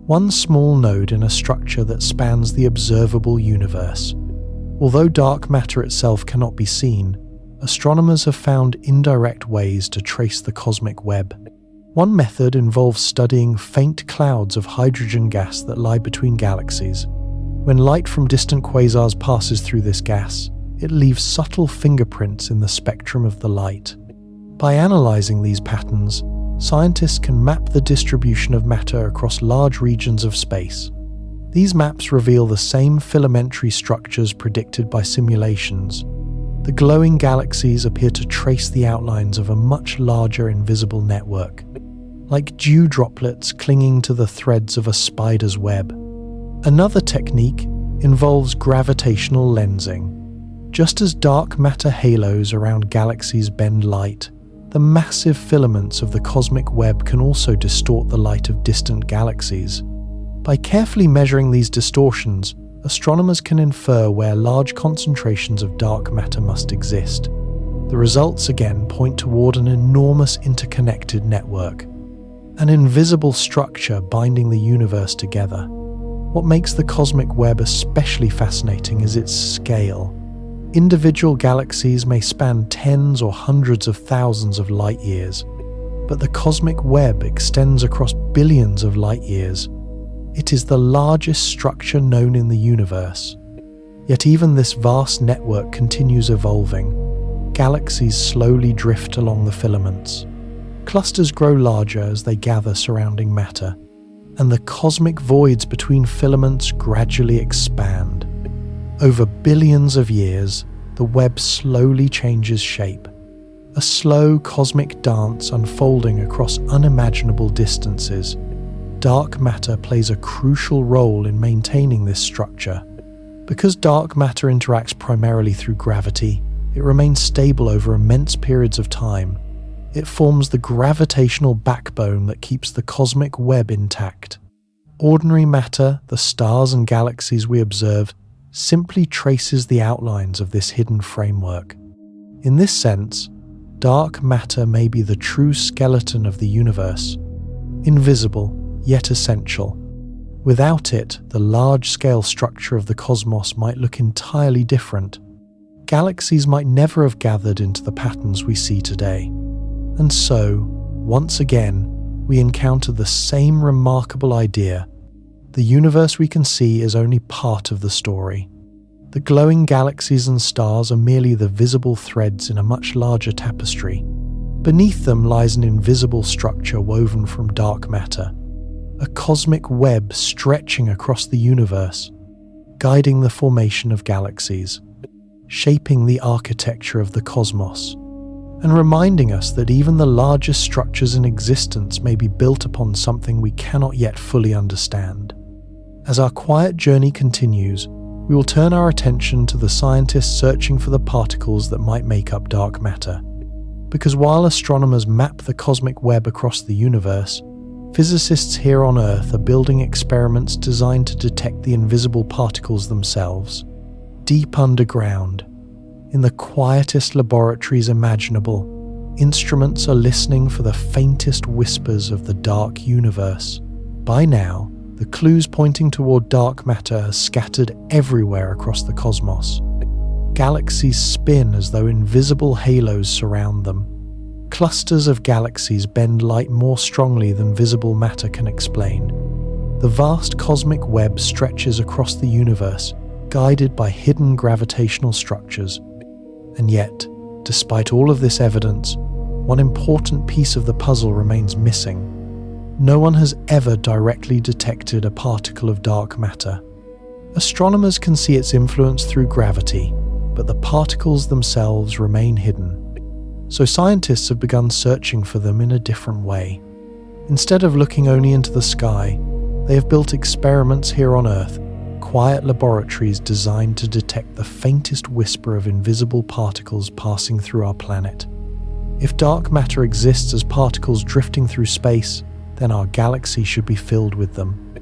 one small node in a structure that spans the observable universe. Although dark matter itself cannot be seen, astronomers have found indirect ways to trace the cosmic web. One method involves studying faint clouds of hydrogen gas that lie between galaxies. When light from distant quasars passes through this gas, it leaves subtle fingerprints in the spectrum of the light. By analyzing these patterns, scientists can map the distribution of matter across large regions of space. These maps reveal the same filamentary structures predicted by simulations. The glowing galaxies appear to trace the outlines of a much larger invisible network, like dew droplets clinging to the threads of a spider's web. Another technique involves gravitational lensing. Just as dark matter halos around galaxies bend light, the massive filaments of the cosmic web can also distort the light of distant galaxies. By carefully measuring these distortions, astronomers can infer where large concentrations of dark matter must exist. The results again point toward an enormous interconnected network, an invisible structure binding the universe together. What makes the cosmic web especially fascinating is its scale. Individual galaxies may span tens or hundreds of thousands of light years, but the cosmic web extends across billions of light years. It is the largest structure known in the universe. Yet even this vast network continues evolving. Galaxies slowly drift along the filaments. Clusters grow larger as they gather surrounding matter, and the cosmic voids between filaments gradually expand. Over billions of years, the web slowly changes shape, a slow cosmic dance unfolding across unimaginable distances. Dark matter plays a crucial role in maintaining this structure. Because dark matter interacts primarily through gravity, it remains stable over immense periods of time. It forms the gravitational backbone that keeps the cosmic web intact. Ordinary matter, the stars and galaxies we observe, simply traces the outlines of this hidden framework. In this sense, dark matter may be the true skeleton of the universe, invisible yet essential. Without it, the large-scale structure of the cosmos might look entirely different. Galaxies might never have gathered into the patterns we see today. And so, once again, we encounter the same remarkable idea. The universe we can see is only part of the story. The glowing galaxies and stars are merely the visible threads in a much larger tapestry. Beneath them lies an invisible structure woven from dark matter, a cosmic web stretching across the universe, guiding the formation of galaxies, shaping the architecture of the cosmos, and reminding us that even the largest structures in existence may be built upon something we cannot yet fully understand. As our quiet journey continues, we will turn our attention to the scientists searching for the particles that might make up dark matter. Because while astronomers map the cosmic web across the universe, physicists here on Earth are building experiments designed to detect the invisible particles themselves. Deep underground, in the quietest laboratories imaginable, instruments are listening for the faintest whispers of the dark universe. By now, the clues pointing toward dark matter are scattered everywhere across the cosmos. Galaxies spin as though invisible halos surround them. Clusters of galaxies bend light more strongly than visible matter can explain. The vast cosmic web stretches across the universe, guided by hidden gravitational structures. And yet, despite all of this evidence, one important piece of the puzzle remains missing. No one has ever directly detected a particle of dark matter. Astronomers can see its influence through gravity, but the particles themselves remain hidden. So scientists have begun searching for them in a different way. Instead of looking only into the sky, they have built experiments here on Earth, quiet laboratories designed to detect the faintest whisper of invisible particles passing through our planet. If dark matter exists as particles drifting through space, then our galaxy should be filled with them.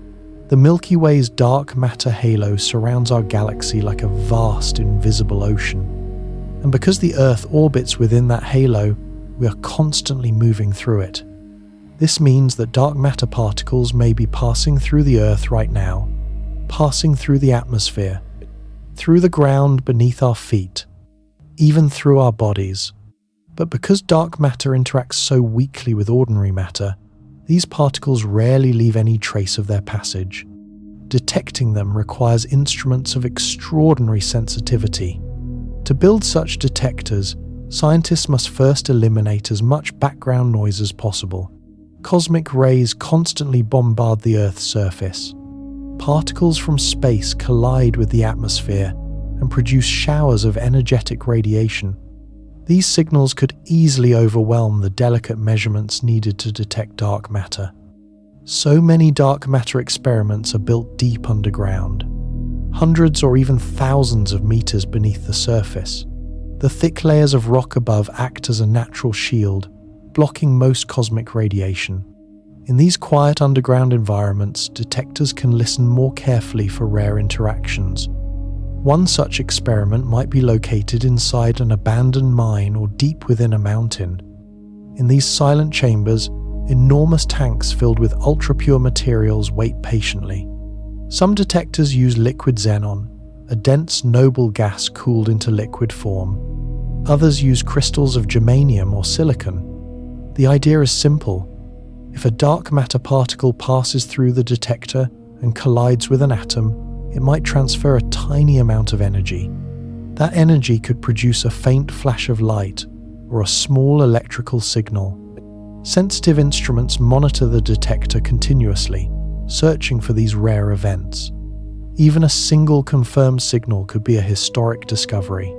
The Milky Way's dark matter halo surrounds our galaxy like a vast invisible ocean. And because the Earth orbits within that halo, we are constantly moving through it. This means that dark matter particles may be passing through the Earth right now, passing through the atmosphere, through the ground beneath our feet, even through our bodies. But because dark matter interacts so weakly with ordinary matter, these particles rarely leave any trace of their passage. Detecting them requires instruments of extraordinary sensitivity. To build such detectors, Scientists must first eliminate as much background noise as possible. Cosmic rays constantly bombard the Earth's surface. Particles from space collide with the atmosphere and produce showers of energetic radiation. These signals could easily overwhelm the delicate measurements needed to detect dark matter. So many dark matter experiments are built deep underground, hundreds or even thousands of meters beneath the surface. The thick layers of rock above act as a natural shield, blocking most cosmic radiation. In these quiet underground environments, detectors can listen more carefully for rare interactions. One such experiment might be located inside an abandoned mine or deep within a mountain. In these silent chambers, enormous tanks filled with ultra-pure materials wait patiently. Some detectors use liquid xenon, a dense noble gas cooled into liquid form. Others use crystals of germanium or silicon. The idea is simple. If a dark matter particle passes through the detector and collides with an atom, it might transfer a tiny amount of energy. That energy could produce a faint flash of light or a small electrical signal. Sensitive instruments monitor the detector continuously, searching for these rare events. Even a single confirmed signal could be a historic discovery.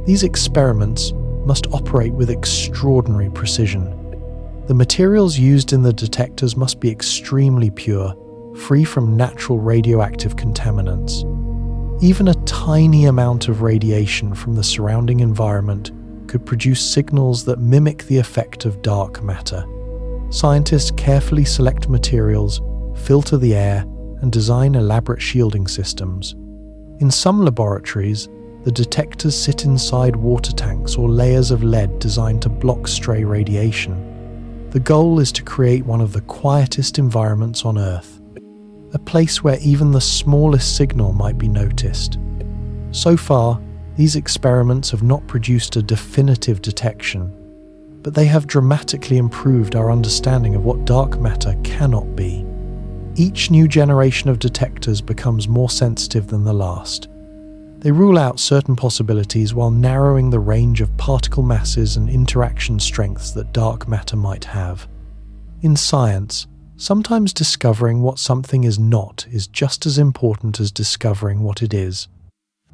These experiments must operate with extraordinary precision. The materials used in the detectors must be extremely pure, free from natural radioactive contaminants. Even a tiny amount of radiation from the surrounding environment could produce signals that mimic the effect of dark matter. Scientists carefully select materials, filter the air, and design elaborate shielding systems. In some laboratories, the detectors sit inside water tanks or layers of lead designed to block stray radiation. The goal is to create one of the quietest environments on Earth, a place where even the smallest signal might be noticed. So far, these experiments have not produced a definitive detection, but they have dramatically improved our understanding of what dark matter cannot be. Each new generation of detectors becomes more sensitive than the last. They rule out certain possibilities while narrowing the range of particle masses and interaction strengths that dark matter might have. In science, sometimes discovering what something is not is just as important as discovering what it is.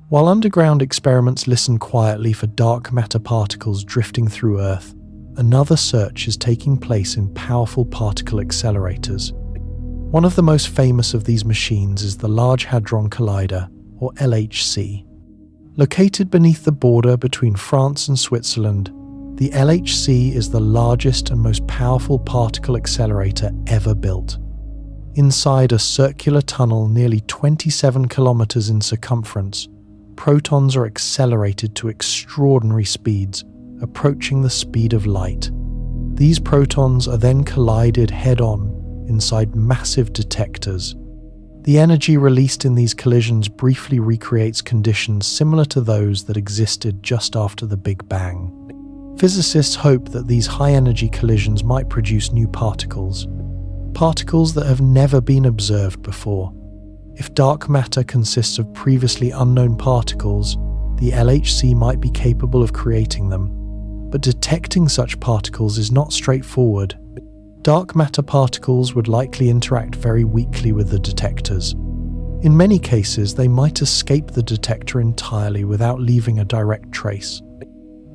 While underground experiments listen quietly for dark matter particles drifting through Earth, another search is taking place in powerful particle accelerators. One of the most famous of these machines is the Large Hadron Collider, or LHC. Located beneath the border between France and Switzerland, the LHC is the largest and most powerful particle accelerator ever built. Inside a circular tunnel nearly 27 kilometers in circumference, protons are accelerated to extraordinary speeds, approaching the speed of light. These protons are then collided head-on inside massive detectors. The energy released in these collisions briefly recreates conditions similar to those that existed just after the Big Bang. Physicists hope that these high-energy collisions might produce new particles that have never been observed before. If dark matter consists of previously unknown particles, the LHC might be capable of creating them. But detecting such particles is not straightforward. Dark matter particles would likely interact very weakly with the detectors. In many cases, they might escape the detector entirely without leaving a direct trace.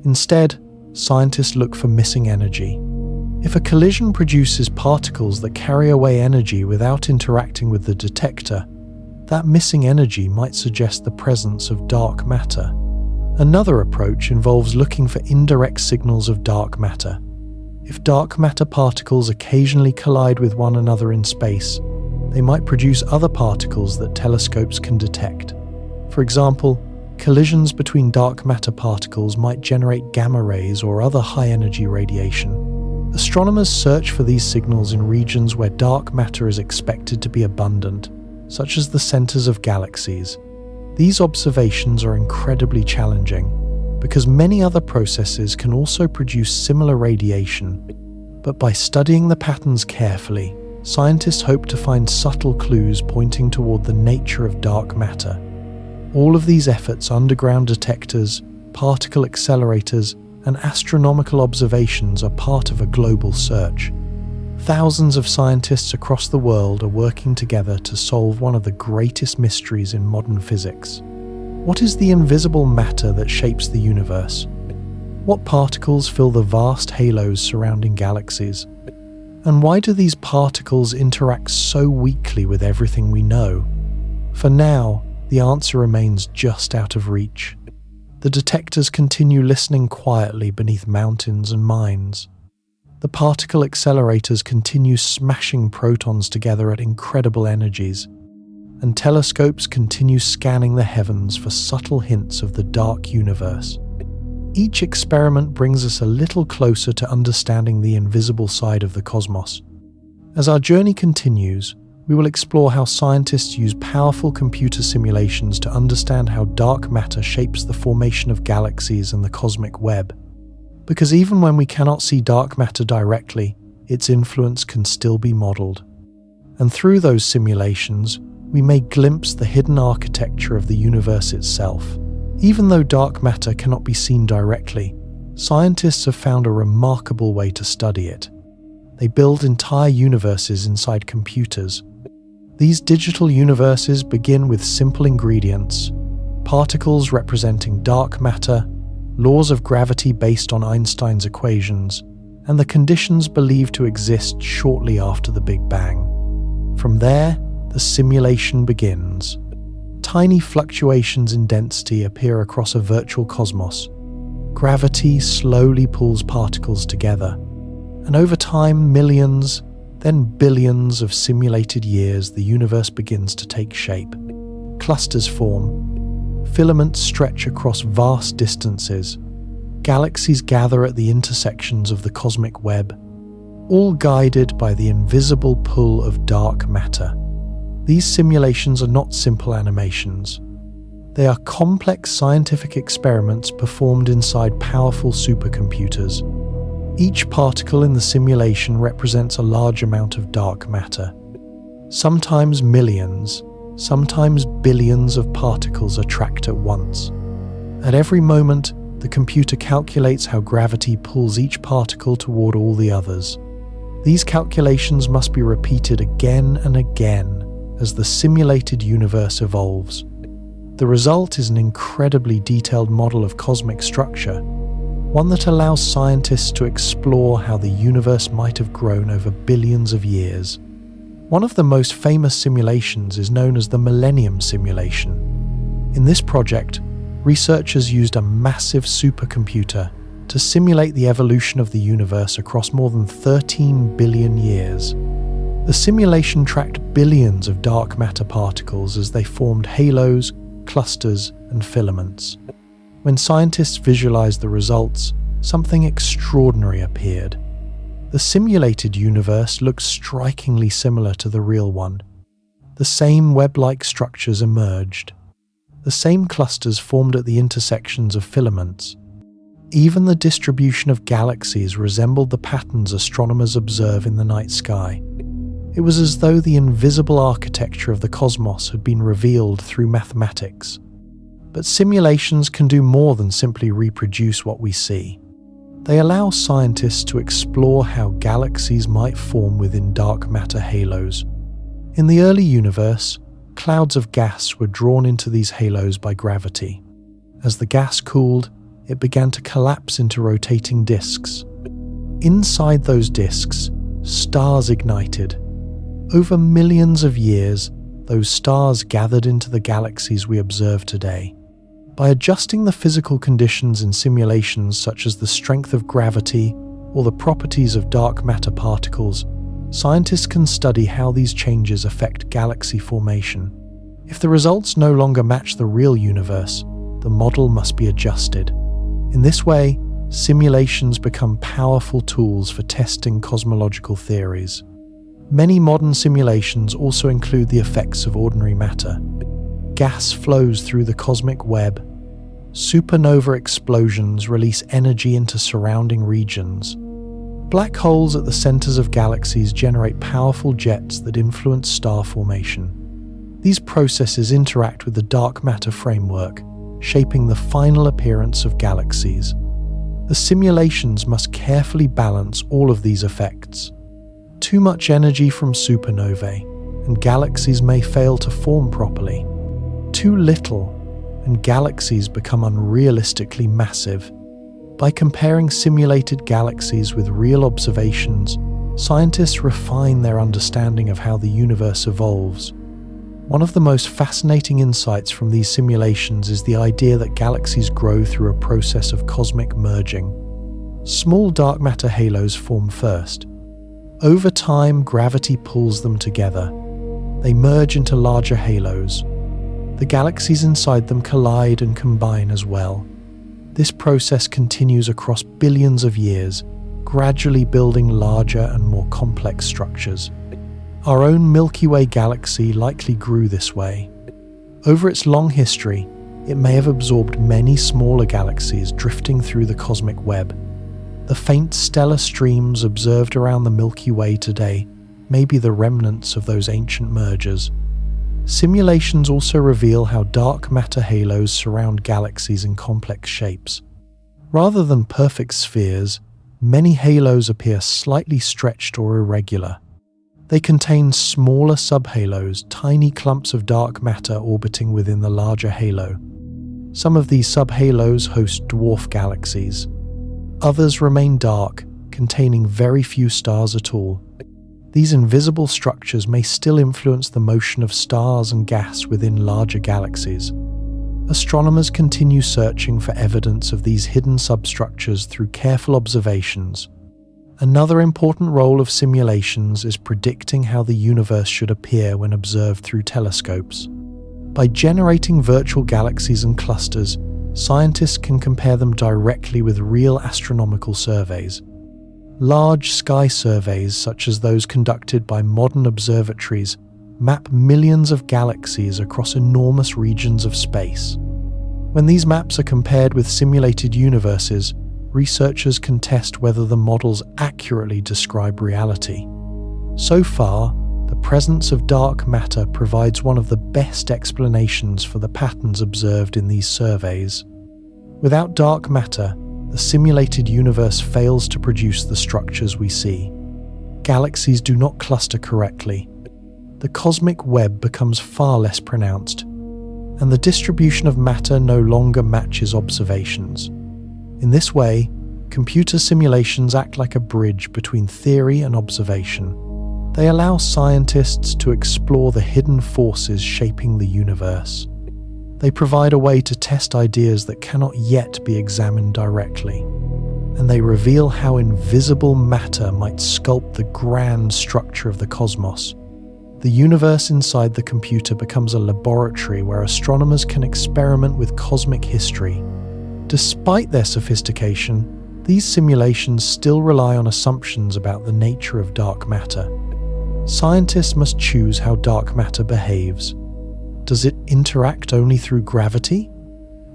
Instead, scientists look for missing energy. If a collision produces particles that carry away energy without interacting with the detector, that missing energy might suggest the presence of dark matter. Another approach involves looking for indirect signals of dark matter. If dark matter particles occasionally collide with one another in space, they might produce other particles that telescopes can detect. For example, collisions between dark matter particles might generate gamma rays or other high-energy radiation. Astronomers search for these signals in regions where dark matter is expected to be abundant, such as the centers of galaxies. These observations are incredibly challenging, because many other processes can also produce similar radiation. But by studying the patterns carefully, scientists hope to find subtle clues pointing toward the nature of dark matter. All of these efforts, underground detectors, particle accelerators, and astronomical observations are part of a global search. Thousands of scientists across the world are working together to solve one of the greatest mysteries in modern physics. What is the invisible matter that shapes the universe? What particles fill the vast halos surrounding galaxies? And why do these particles interact so weakly with everything we know? For now, the answer remains just out of reach. The detectors continue listening quietly beneath mountains and mines. The particle accelerators continue smashing protons together at incredible energies, and telescopes continue scanning the heavens for subtle hints of the dark universe. Each experiment brings us a little closer to understanding the invisible side of the cosmos. As our journey continues, we will explore how scientists use powerful computer simulations to understand how dark matter shapes the formation of galaxies and the cosmic web. Because even when we cannot see dark matter directly, its influence can still be modeled. And through those simulations, we may glimpse the hidden architecture of the universe itself. Even though dark matter cannot be seen directly, scientists have found a remarkable way to study it. They build entire universes inside computers. These digital universes begin with simple ingredients: particles representing dark matter, laws of gravity based on Einstein's equations, and the conditions believed to exist shortly after the Big Bang. From there, the simulation begins. Tiny fluctuations in density appear across a virtual cosmos. Gravity slowly pulls particles together, and over time, millions, then billions of simulated years, the universe begins to take shape. Clusters form. Filaments stretch across vast distances. Galaxies gather at the intersections of the cosmic web, all guided by the invisible pull of dark matter. These simulations are not simple animations. They are complex scientific experiments performed inside powerful supercomputers. Each particle in the simulation represents a large amount of dark matter. Sometimes millions, sometimes billions of particles are tracked at once. At every moment, the computer calculates how gravity pulls each particle toward all the others. These calculations must be repeated again and again as the simulated universe evolves. The result is an incredibly detailed model of cosmic structure, one that allows scientists to explore how the universe might have grown over billions of years. One of the most famous simulations is known as the Millennium Simulation. In this project, researchers used a massive supercomputer to simulate the evolution of the universe across more than 13 billion years. The simulation tracked billions of dark matter particles as they formed halos, clusters, and filaments. When scientists visualized the results, something extraordinary appeared. The simulated universe looked strikingly similar to the real one. The same web-like structures emerged. The same clusters formed at the intersections of filaments. Even the distribution of galaxies resembled the patterns astronomers observe in the night sky. It was as though the invisible architecture of the cosmos had been revealed through mathematics. But simulations can do more than simply reproduce what we see. They allow scientists to explore how galaxies might form within dark matter halos. In the early universe, clouds of gas were drawn into these halos by gravity. As the gas cooled, it began to collapse into rotating disks. Inside those disks, stars ignited. Over millions of years, those stars gathered into the galaxies we observe today. By adjusting the physical conditions in simulations such as the strength of gravity or the properties of dark matter particles, scientists can study how these changes affect galaxy formation. If the results no longer match the real universe, the model must be adjusted. In this way, simulations become powerful tools for testing cosmological theories. Many modern simulations also include the effects of ordinary matter. Gas flows through the cosmic web. Supernova explosions release energy into surrounding regions. Black holes at the centers of galaxies generate powerful jets that influence star formation. These processes interact with the dark matter framework, shaping the final appearance of galaxies. The simulations must carefully balance all of these effects. Too much energy from supernovae, and galaxies may fail to form properly. Too little, and galaxies become unrealistically massive. By comparing simulated galaxies with real observations, scientists refine their understanding of how the universe evolves. One of the most fascinating insights from these simulations is the idea that galaxies grow through a process of cosmic merging. Small dark matter halos form first. Over time, gravity pulls them together. They merge into larger halos. The galaxies inside them collide and combine as well. This process continues across billions of years, gradually building larger and more complex structures. Our own Milky Way galaxy likely grew this way. Over its long history, it may have absorbed many smaller galaxies drifting through the cosmic web. The faint stellar streams observed around the Milky Way today may be the remnants of those ancient mergers. Simulations also reveal how dark matter halos surround galaxies in complex shapes. Rather than perfect spheres, many halos appear slightly stretched or irregular. They contain smaller subhalos, tiny clumps of dark matter orbiting within the larger halo. Some of these subhalos host dwarf galaxies. Others remain dark, containing very few stars at all. These invisible structures may still influence the motion of stars and gas within larger galaxies. Astronomers continue searching for evidence of these hidden substructures through careful observations. Another important role of simulations is predicting how the universe should appear when observed through telescopes. By generating virtual galaxies and clusters, scientists can compare them directly with real astronomical surveys. Large sky surveys, such as those conducted by modern observatories, map millions of galaxies across enormous regions of space. When these maps are compared with simulated universes, researchers can test whether the models accurately describe reality. So far, the presence of dark matter provides one of the best explanations for the patterns observed in these surveys. Without dark matter, the simulated universe fails to produce the structures we see. Galaxies do not cluster correctly. The cosmic web becomes far less pronounced, and the distribution of matter no longer matches observations. In this way, computer simulations act like a bridge between theory and observation. They allow scientists to explore the hidden forces shaping the universe. They provide a way to test ideas that cannot yet be examined directly, and they reveal how invisible matter might sculpt the grand structure of the cosmos. The universe inside the computer becomes a laboratory where astronomers can experiment with cosmic history. Despite their sophistication, these simulations still rely on assumptions about the nature of dark matter. Scientists must choose how dark matter behaves. Does it interact only through gravity?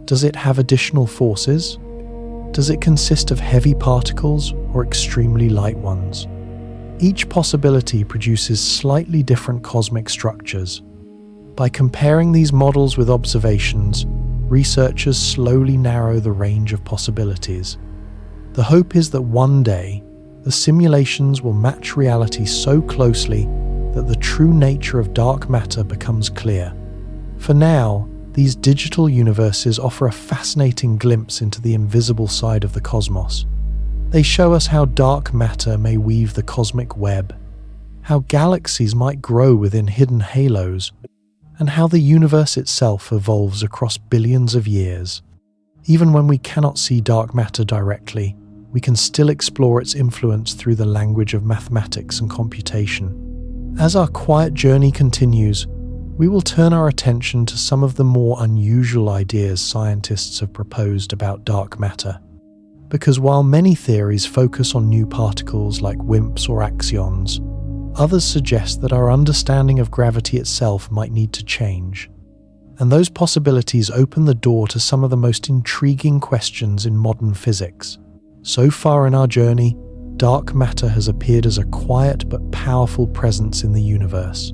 Does it have additional forces? Does it consist of heavy particles or extremely light ones? Each possibility produces slightly different cosmic structures. By comparing these models with observations, researchers slowly narrow the range of possibilities. The hope is that one day, the simulations will match reality so closely that the true nature of dark matter becomes clear. For now, these digital universes offer a fascinating glimpse into the invisible side of the cosmos. They show us how dark matter may weave the cosmic web, how galaxies might grow within hidden halos, and how the universe itself evolves across billions of years. Even when we cannot see dark matter directly, we can still explore its influence through the language of mathematics and computation. As our quiet journey continues, we will turn our attention to some of the more unusual ideas scientists have proposed about dark matter. Because while many theories focus on new particles like WIMPs or axions, others suggest that our understanding of gravity itself might need to change. And those possibilities open the door to some of the most intriguing questions in modern physics. So far in our journey, dark matter has appeared as a quiet but powerful presence in the universe.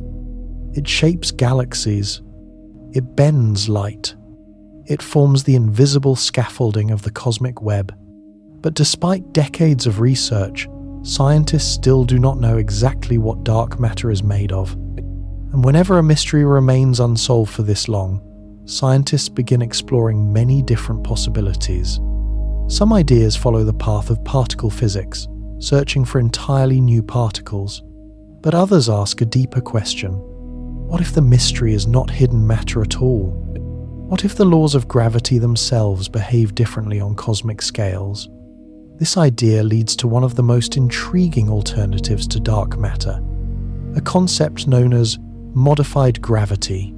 It shapes galaxies. It bends light. It forms the invisible scaffolding of the cosmic web. But despite decades of research, scientists still do not know exactly what dark matter is made of. And whenever a mystery remains unsolved for this long, scientists begin exploring many different possibilities. Some ideas follow the path of particle physics, searching for entirely new particles. But others ask a deeper question. What if the mystery is not hidden matter at all? What if the laws of gravity themselves behave differently on cosmic scales? This idea leads to one of the most intriguing alternatives to dark matter, a concept known as modified gravity.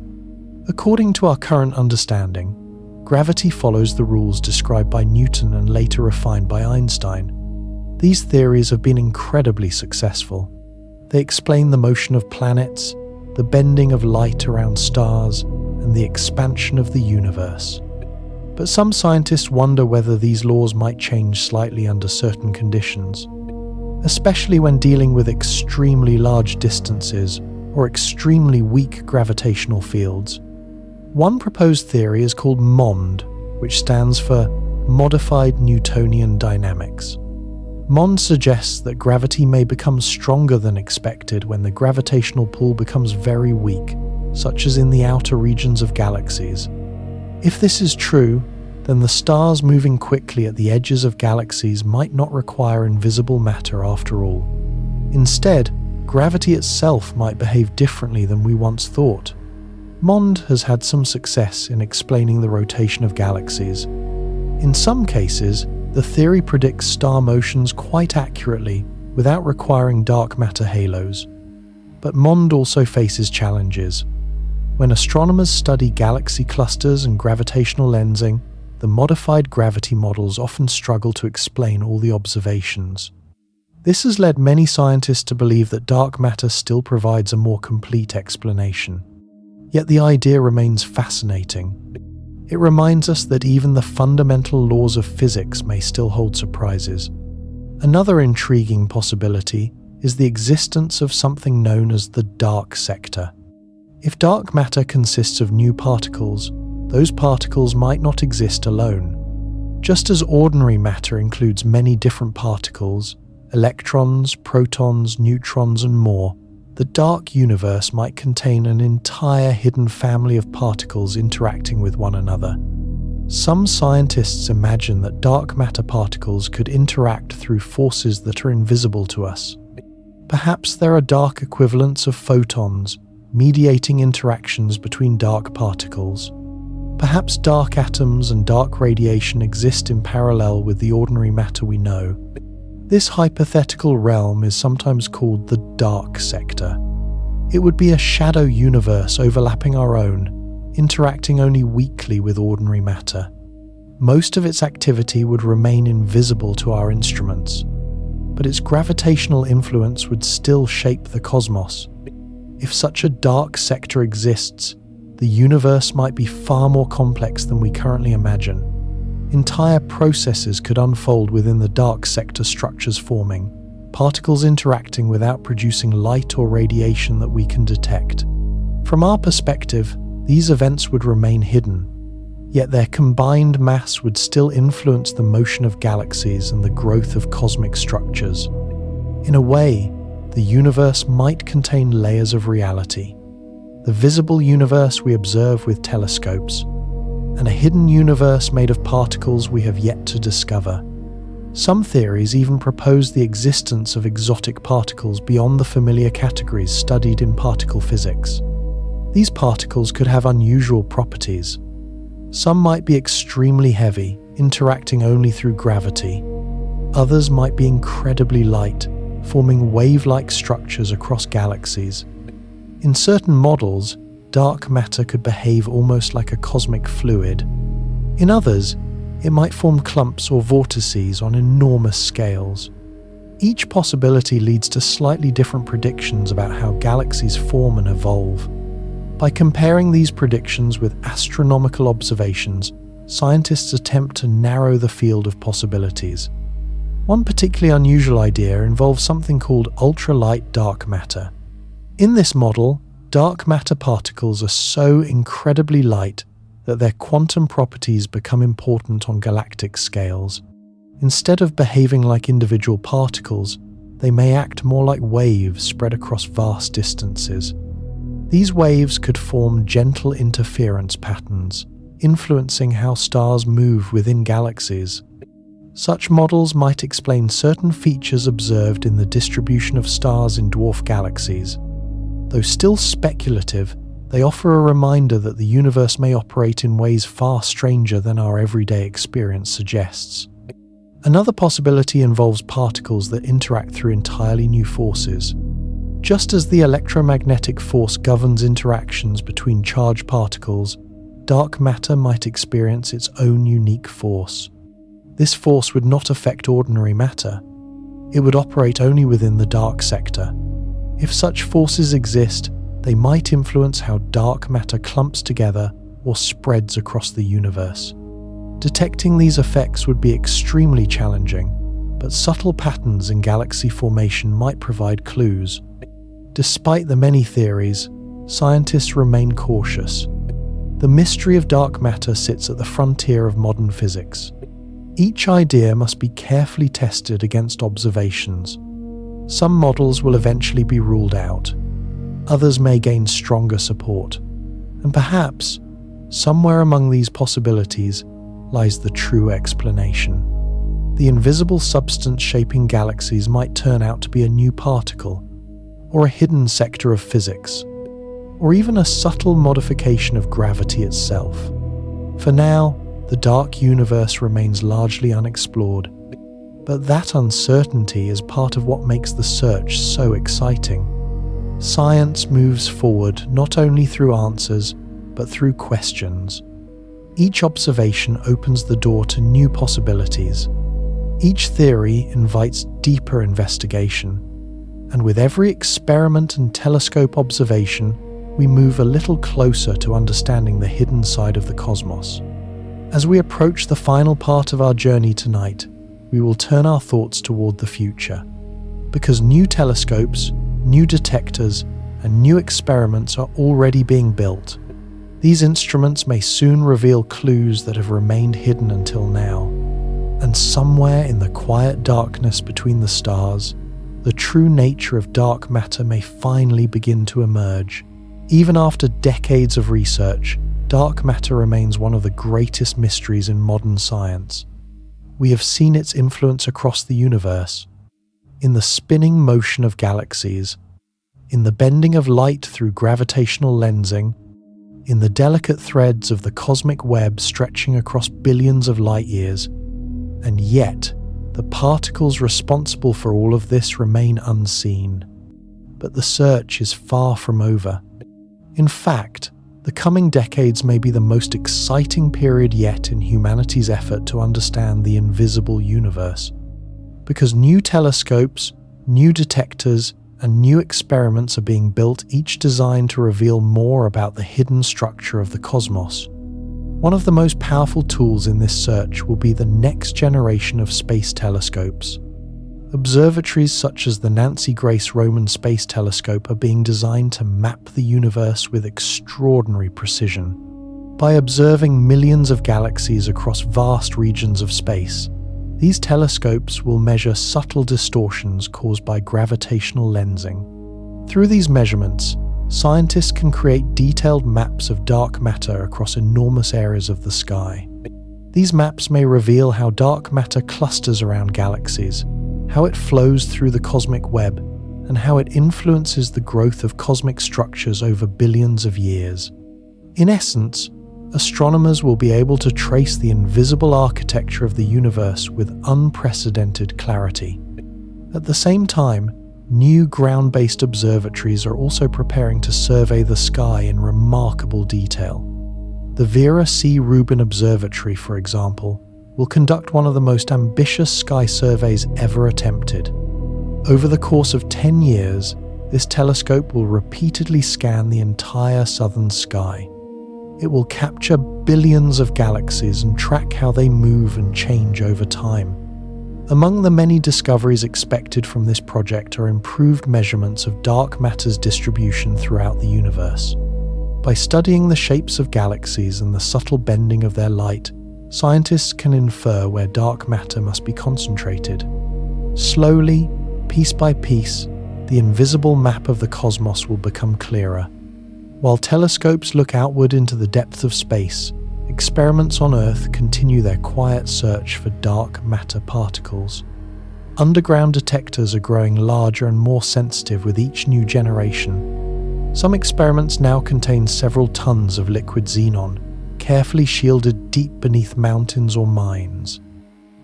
According to our current understanding, gravity follows the rules described by Newton and later refined by Einstein. These theories have been incredibly successful. They explain the motion of planets, the bending of light around stars, and the expansion of the universe. But some scientists wonder whether these laws might change slightly under certain conditions, especially when dealing with extremely large distances or extremely weak gravitational fields. One proposed theory is called MOND, which stands for Modified Newtonian Dynamics. MOND suggests that gravity may become stronger than expected when the gravitational pull becomes very weak, such as in the outer regions of galaxies. If this is true, then the stars moving quickly at the edges of galaxies might not require invisible matter after all. Instead, gravity itself might behave differently than we once thought. MOND has had some success in explaining the rotation of galaxies. In some cases, the theory predicts star motions quite accurately without requiring dark matter halos. But MOND also faces challenges. When astronomers study galaxy clusters and gravitational lensing, the modified gravity models often struggle to explain all the observations. This has led many scientists to believe that dark matter still provides a more complete explanation. Yet the idea remains fascinating. It reminds us that even the fundamental laws of physics may still hold surprises. Another intriguing possibility is the existence of something known as the dark sector. If dark matter consists of new particles, those particles might not exist alone. Just as ordinary matter includes many different particles, electrons, protons, neutrons, and more, the dark universe might contain an entire hidden family of particles interacting with one another. Some scientists imagine that dark matter particles could interact through forces that are invisible to us. Perhaps there are dark equivalents of photons, mediating interactions between dark particles. Perhaps dark atoms and dark radiation exist in parallel with the ordinary matter we know. This hypothetical realm is sometimes called the dark sector. It would be a shadow universe overlapping our own, interacting only weakly with ordinary matter. Most of its activity would remain invisible to our instruments, but its gravitational influence would still shape the cosmos. If such a dark sector exists, the universe might be far more complex than we currently imagine. Entire processes could unfold within the dark sector structures forming, particles interacting without producing light or radiation that we can detect. From our perspective, these events would remain hidden, yet their combined mass would still influence the motion of galaxies and the growth of cosmic structures. In a way, the universe might contain layers of reality. The visible universe we observe with telescopes, and a hidden universe made of particles we have yet to discover. Some theories even propose the existence of exotic particles beyond the familiar categories studied in particle physics. These particles could have unusual properties. Some might be extremely heavy, interacting only through gravity. Others might be incredibly light, forming wave-like structures across galaxies. In certain models, dark matter could behave almost like a cosmic fluid. In others, it might form clumps or vortices on enormous scales. Each possibility leads to slightly different predictions about how galaxies form and evolve. By comparing these predictions with astronomical observations, scientists attempt to narrow the field of possibilities. One particularly unusual idea involves something called ultralight dark matter. In this model, dark matter particles are so incredibly light that their quantum properties become important on galactic scales. Instead of behaving like individual particles, they may act more like waves spread across vast distances. These waves could form gentle interference patterns, influencing how stars move within galaxies. Such models might explain certain features observed in the distribution of stars in dwarf galaxies. Though still speculative, they offer a reminder that the universe may operate in ways far stranger than our everyday experience suggests. Another possibility involves particles that interact through entirely new forces. Just as the electromagnetic force governs interactions between charged particles, dark matter might experience its own unique force. This force would not affect ordinary matter. It would operate only within the dark sector. If such forces exist, they might influence how dark matter clumps together or spreads across the universe. Detecting these effects would be extremely challenging, but subtle patterns in galaxy formation might provide clues. Despite the many theories, scientists remain cautious. The mystery of dark matter sits at the frontier of modern physics. Each idea must be carefully tested against observations. Some models will eventually be ruled out. Others may gain stronger support. And perhaps, somewhere among these possibilities, lies the true explanation. The invisible substance shaping galaxies might turn out to be a new particle, or a hidden sector of physics, or even a subtle modification of gravity itself. For now, the dark universe remains largely unexplored, but that uncertainty is part of what makes the search so exciting. Science moves forward not only through answers, but through questions. Each observation opens the door to new possibilities. Each theory invites deeper investigation. And with every experiment and telescope observation, we move a little closer to understanding the hidden side of the cosmos. As we approach the final part of our journey tonight, we will turn our thoughts toward the future. Because new telescopes, new detectors, and new experiments are already being built. These instruments may soon reveal clues that have remained hidden until now. And somewhere in the quiet darkness between the stars, the true nature of dark matter may finally begin to emerge. Even after decades of research, dark matter remains one of the greatest mysteries in modern science. We have seen its influence across the universe, in the spinning motion of galaxies, in the bending of light through gravitational lensing, in the delicate threads of the cosmic web stretching across billions of light years, and yet, the particles responsible for all of this remain unseen. But the search is far from over. In fact, the coming decades may be the most exciting period yet in humanity's effort to understand the invisible universe. Because new telescopes, new detectors, and new experiments are being built, each designed to reveal more about the hidden structure of the cosmos. One of the most powerful tools in this search will be the next generation of space telescopes. Observatories such as the Nancy Grace Roman Space Telescope are being designed to map the universe with extraordinary precision. By observing millions of galaxies across vast regions of space, these telescopes will measure subtle distortions caused by gravitational lensing. Through these measurements, scientists can create detailed maps of dark matter across enormous areas of the sky. These maps may reveal how dark matter clusters around galaxies, how it flows through the cosmic web, and how it influences the growth of cosmic structures over billions of years. In essence, astronomers will be able to trace the invisible architecture of the universe with unprecedented clarity. At the same time, new ground-based observatories are also preparing to survey the sky in remarkable detail. The Vera C. Rubin Observatory, for example, will conduct one of the most ambitious sky surveys ever attempted. Over the course of 10 years, this telescope will repeatedly scan the entire southern sky. It will capture billions of galaxies and track how they move and change over time. Among the many discoveries expected from this project are improved measurements of dark matter's distribution throughout the universe. By studying the shapes of galaxies and the subtle bending of their light, scientists can infer where dark matter must be concentrated. Slowly, piece by piece, the invisible map of the cosmos will become clearer. While telescopes look outward into the depths of space, experiments on Earth continue their quiet search for dark matter particles. Underground detectors are growing larger and more sensitive with each new generation. Some experiments now contain several tons of liquid xenon, carefully shielded deep beneath mountains or mines.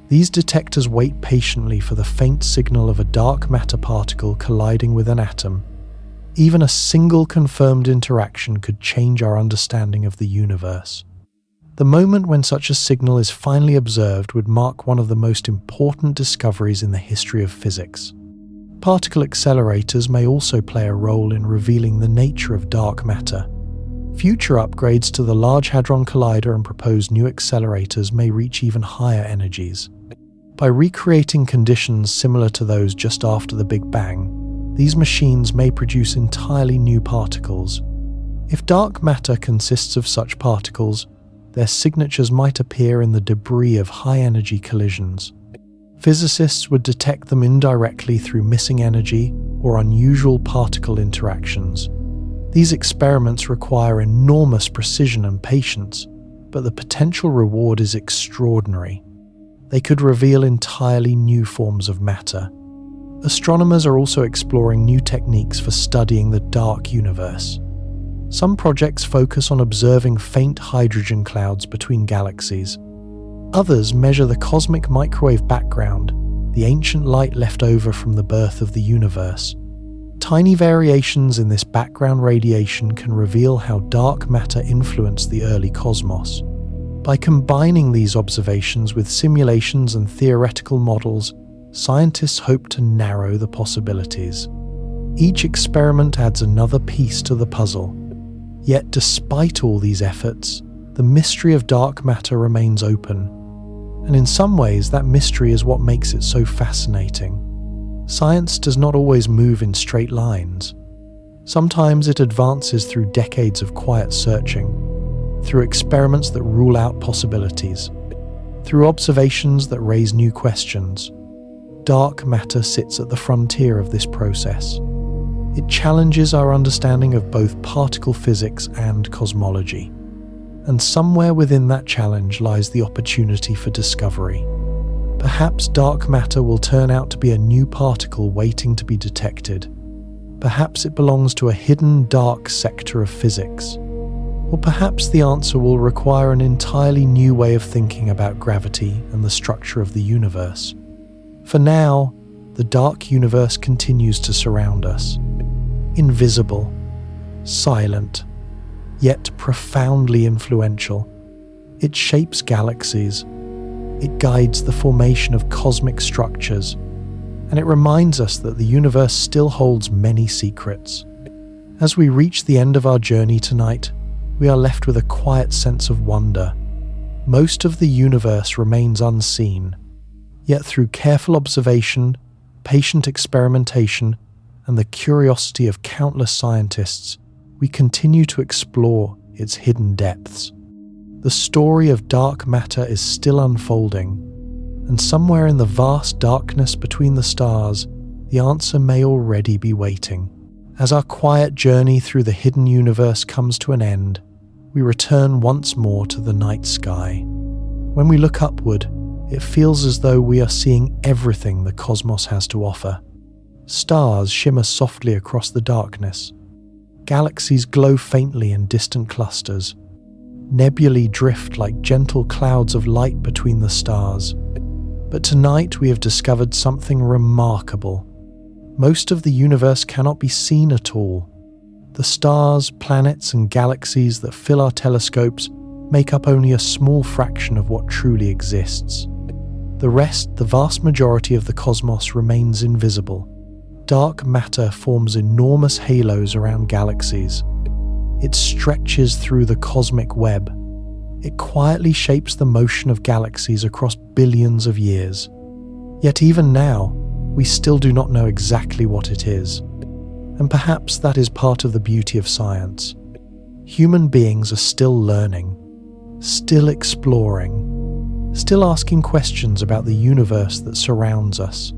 These detectors wait patiently for the faint signal of a dark matter particle colliding with an atom. Even a single confirmed interaction could change our understanding of the universe. The moment when such a signal is finally observed would mark one of the most important discoveries in the history of physics. Particle accelerators may also play a role in revealing the nature of dark matter. Future upgrades to the Large Hadron Collider and proposed new accelerators may reach even higher energies. By recreating conditions similar to those just after the Big Bang, these machines may produce entirely new particles. If dark matter consists of such particles, their signatures might appear in the debris of high-energy collisions. Physicists would detect them indirectly through missing energy or unusual particle interactions. These experiments require enormous precision and patience, but the potential reward is extraordinary. They could reveal entirely new forms of matter. Astronomers are also exploring new techniques for studying the dark universe. Some projects focus on observing faint hydrogen clouds between galaxies. Others measure the cosmic microwave background, the ancient light left over from the birth of the universe. Tiny variations in this background radiation can reveal how dark matter influenced the early cosmos. By combining these observations with simulations and theoretical models, scientists hope to narrow the possibilities. Each experiment adds another piece to the puzzle. Yet despite all these efforts, the mystery of dark matter remains open. And in some ways, that mystery is what makes it so fascinating. Science does not always move in straight lines. Sometimes it advances through decades of quiet searching, through experiments that rule out possibilities, through observations that raise new questions. Dark matter sits at the frontier of this process. It challenges our understanding of both particle physics and cosmology. And somewhere within that challenge lies the opportunity for discovery. Perhaps dark matter will turn out to be a new particle waiting to be detected. Perhaps it belongs to a hidden dark sector of physics. Or perhaps the answer will require an entirely new way of thinking about gravity and the structure of the universe. For now, the dark universe continues to surround us. Invisible, silent, yet profoundly influential. It shapes galaxies. It guides the formation of cosmic structures. And it reminds us that the universe still holds many secrets. As we reach the end of our journey tonight, we are left with a quiet sense of wonder. Most of the universe remains unseen, yet through careful observation, patient experimentation, and the curiosity of countless scientists, we continue to explore its hidden depths. The story of dark matter is still unfolding, and somewhere in the vast darkness between the stars, the answer may already be waiting. As our quiet journey through the hidden universe comes to an end, we return once more to the night sky. When we look upward, it feels as though we are seeing everything the cosmos has to offer. Stars shimmer softly across the darkness. Galaxies glow faintly in distant clusters. Nebulae drift like gentle clouds of light between the stars. But tonight we have discovered something remarkable. Most of the universe cannot be seen at all. The stars, planets, and galaxies that fill our telescopes make up only a small fraction of what truly exists. The rest, the vast majority of the cosmos, remains invisible. Dark matter forms enormous halos around galaxies. It stretches through the cosmic web. It quietly shapes the motion of galaxies across billions of years. Yet even now, we still do not know exactly what it is. And perhaps that is part of the beauty of science. Human beings are still learning, still exploring, still asking questions about the universe that surrounds us.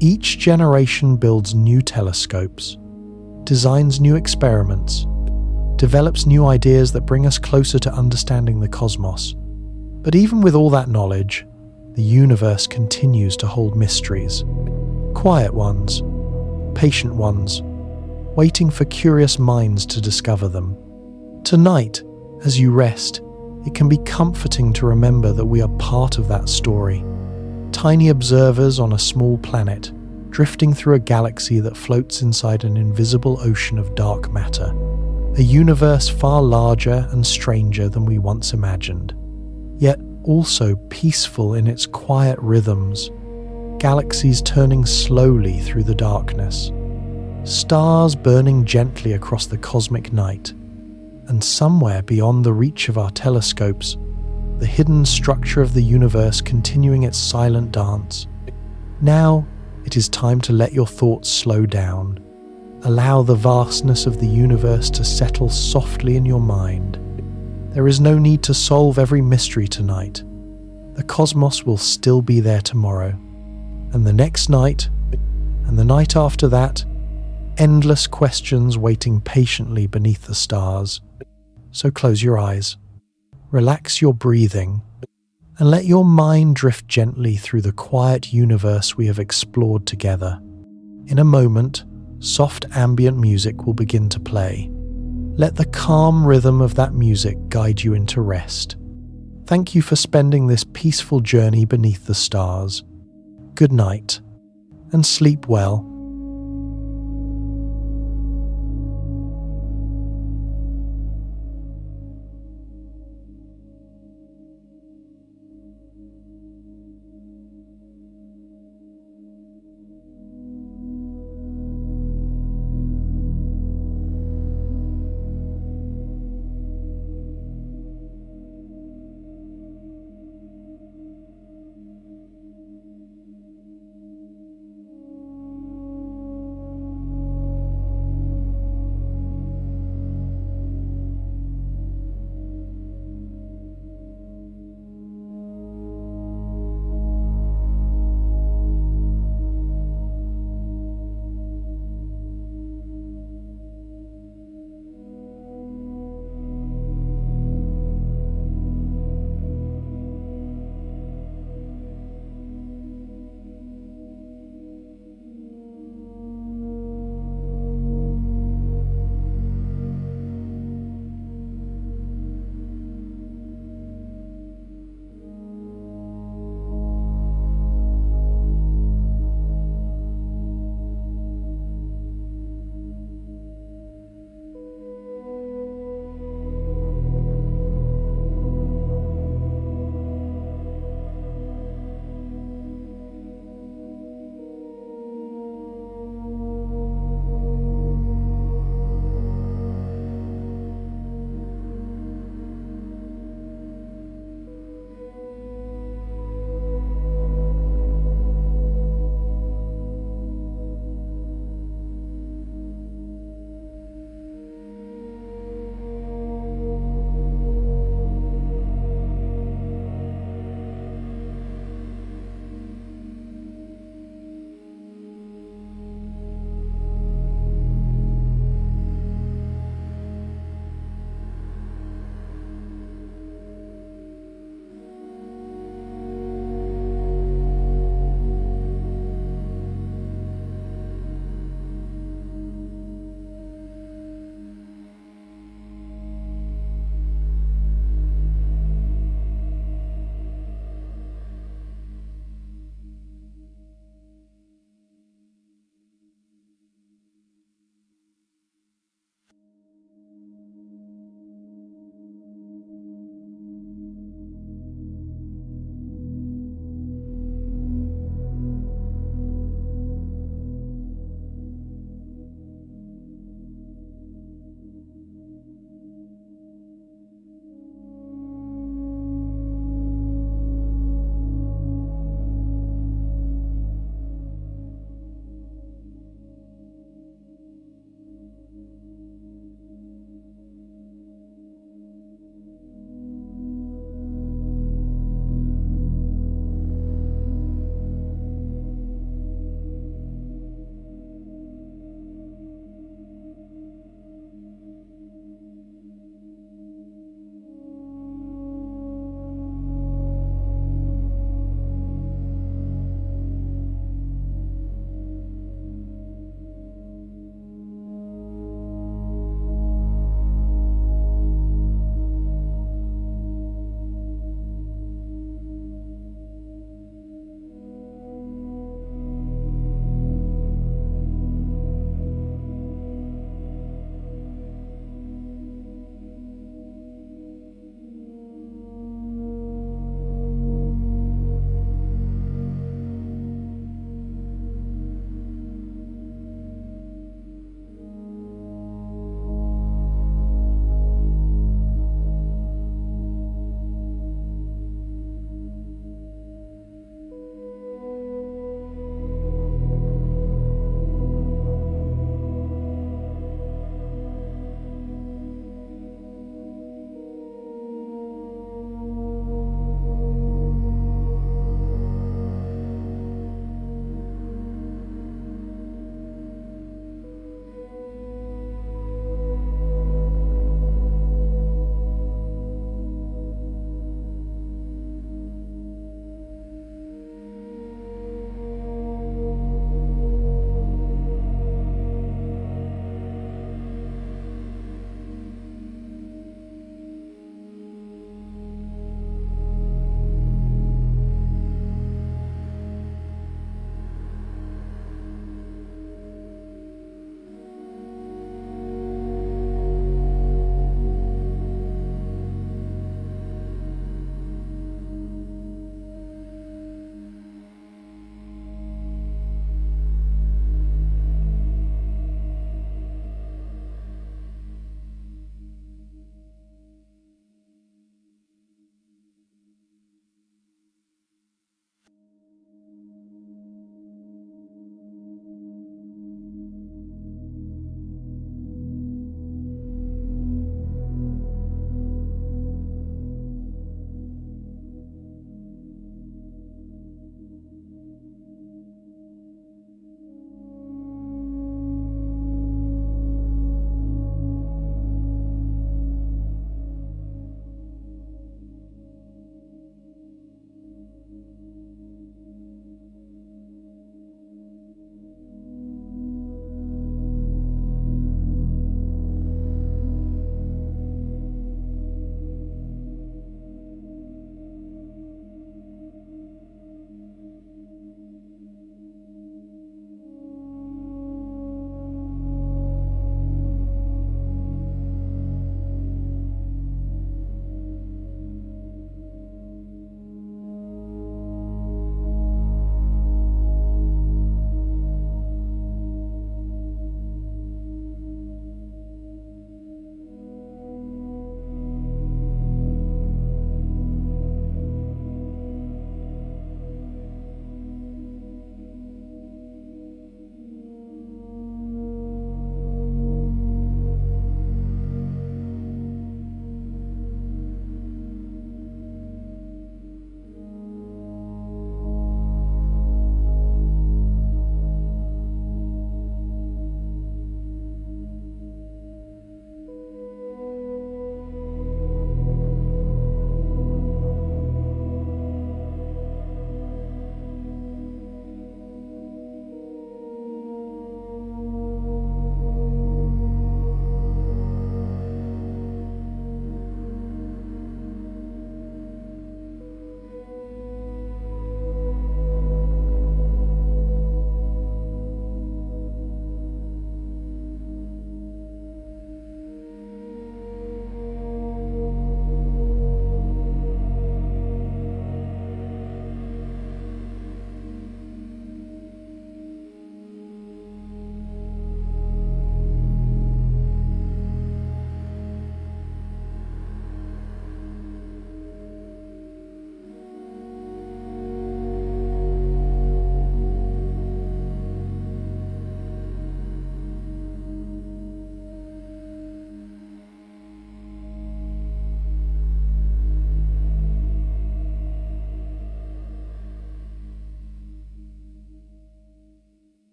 Each generation builds new telescopes, designs new experiments, develops new ideas that bring us closer to understanding the cosmos. But even with all that knowledge, the universe continues to hold mysteries. Quiet ones, patient ones, waiting for curious minds to discover them. Tonight, as you rest, it can be comforting to remember that we are part of that story. Tiny observers on a small planet, drifting through a galaxy that floats inside an invisible ocean of dark matter. A universe far larger and stranger than we once imagined, yet also peaceful in its quiet rhythms. Galaxies turning slowly through the darkness. Stars burning gently across the cosmic night. And somewhere beyond the reach of our telescopes, the hidden structure of the universe continuing its silent dance. Now, it is time to let your thoughts slow down. Allow the vastness of the universe to settle softly in your mind. There is no need to solve every mystery tonight. The cosmos will still be there tomorrow, and the next night, and the night after that, endless questions waiting patiently beneath the stars. So close your eyes, relax your breathing, and let your mind drift gently through the quiet universe we have explored together. In a moment, soft ambient music will begin to play. Let the calm rhythm of that music guide you into rest. Thank you for spending this peaceful journey beneath the stars. Good night, and sleep well.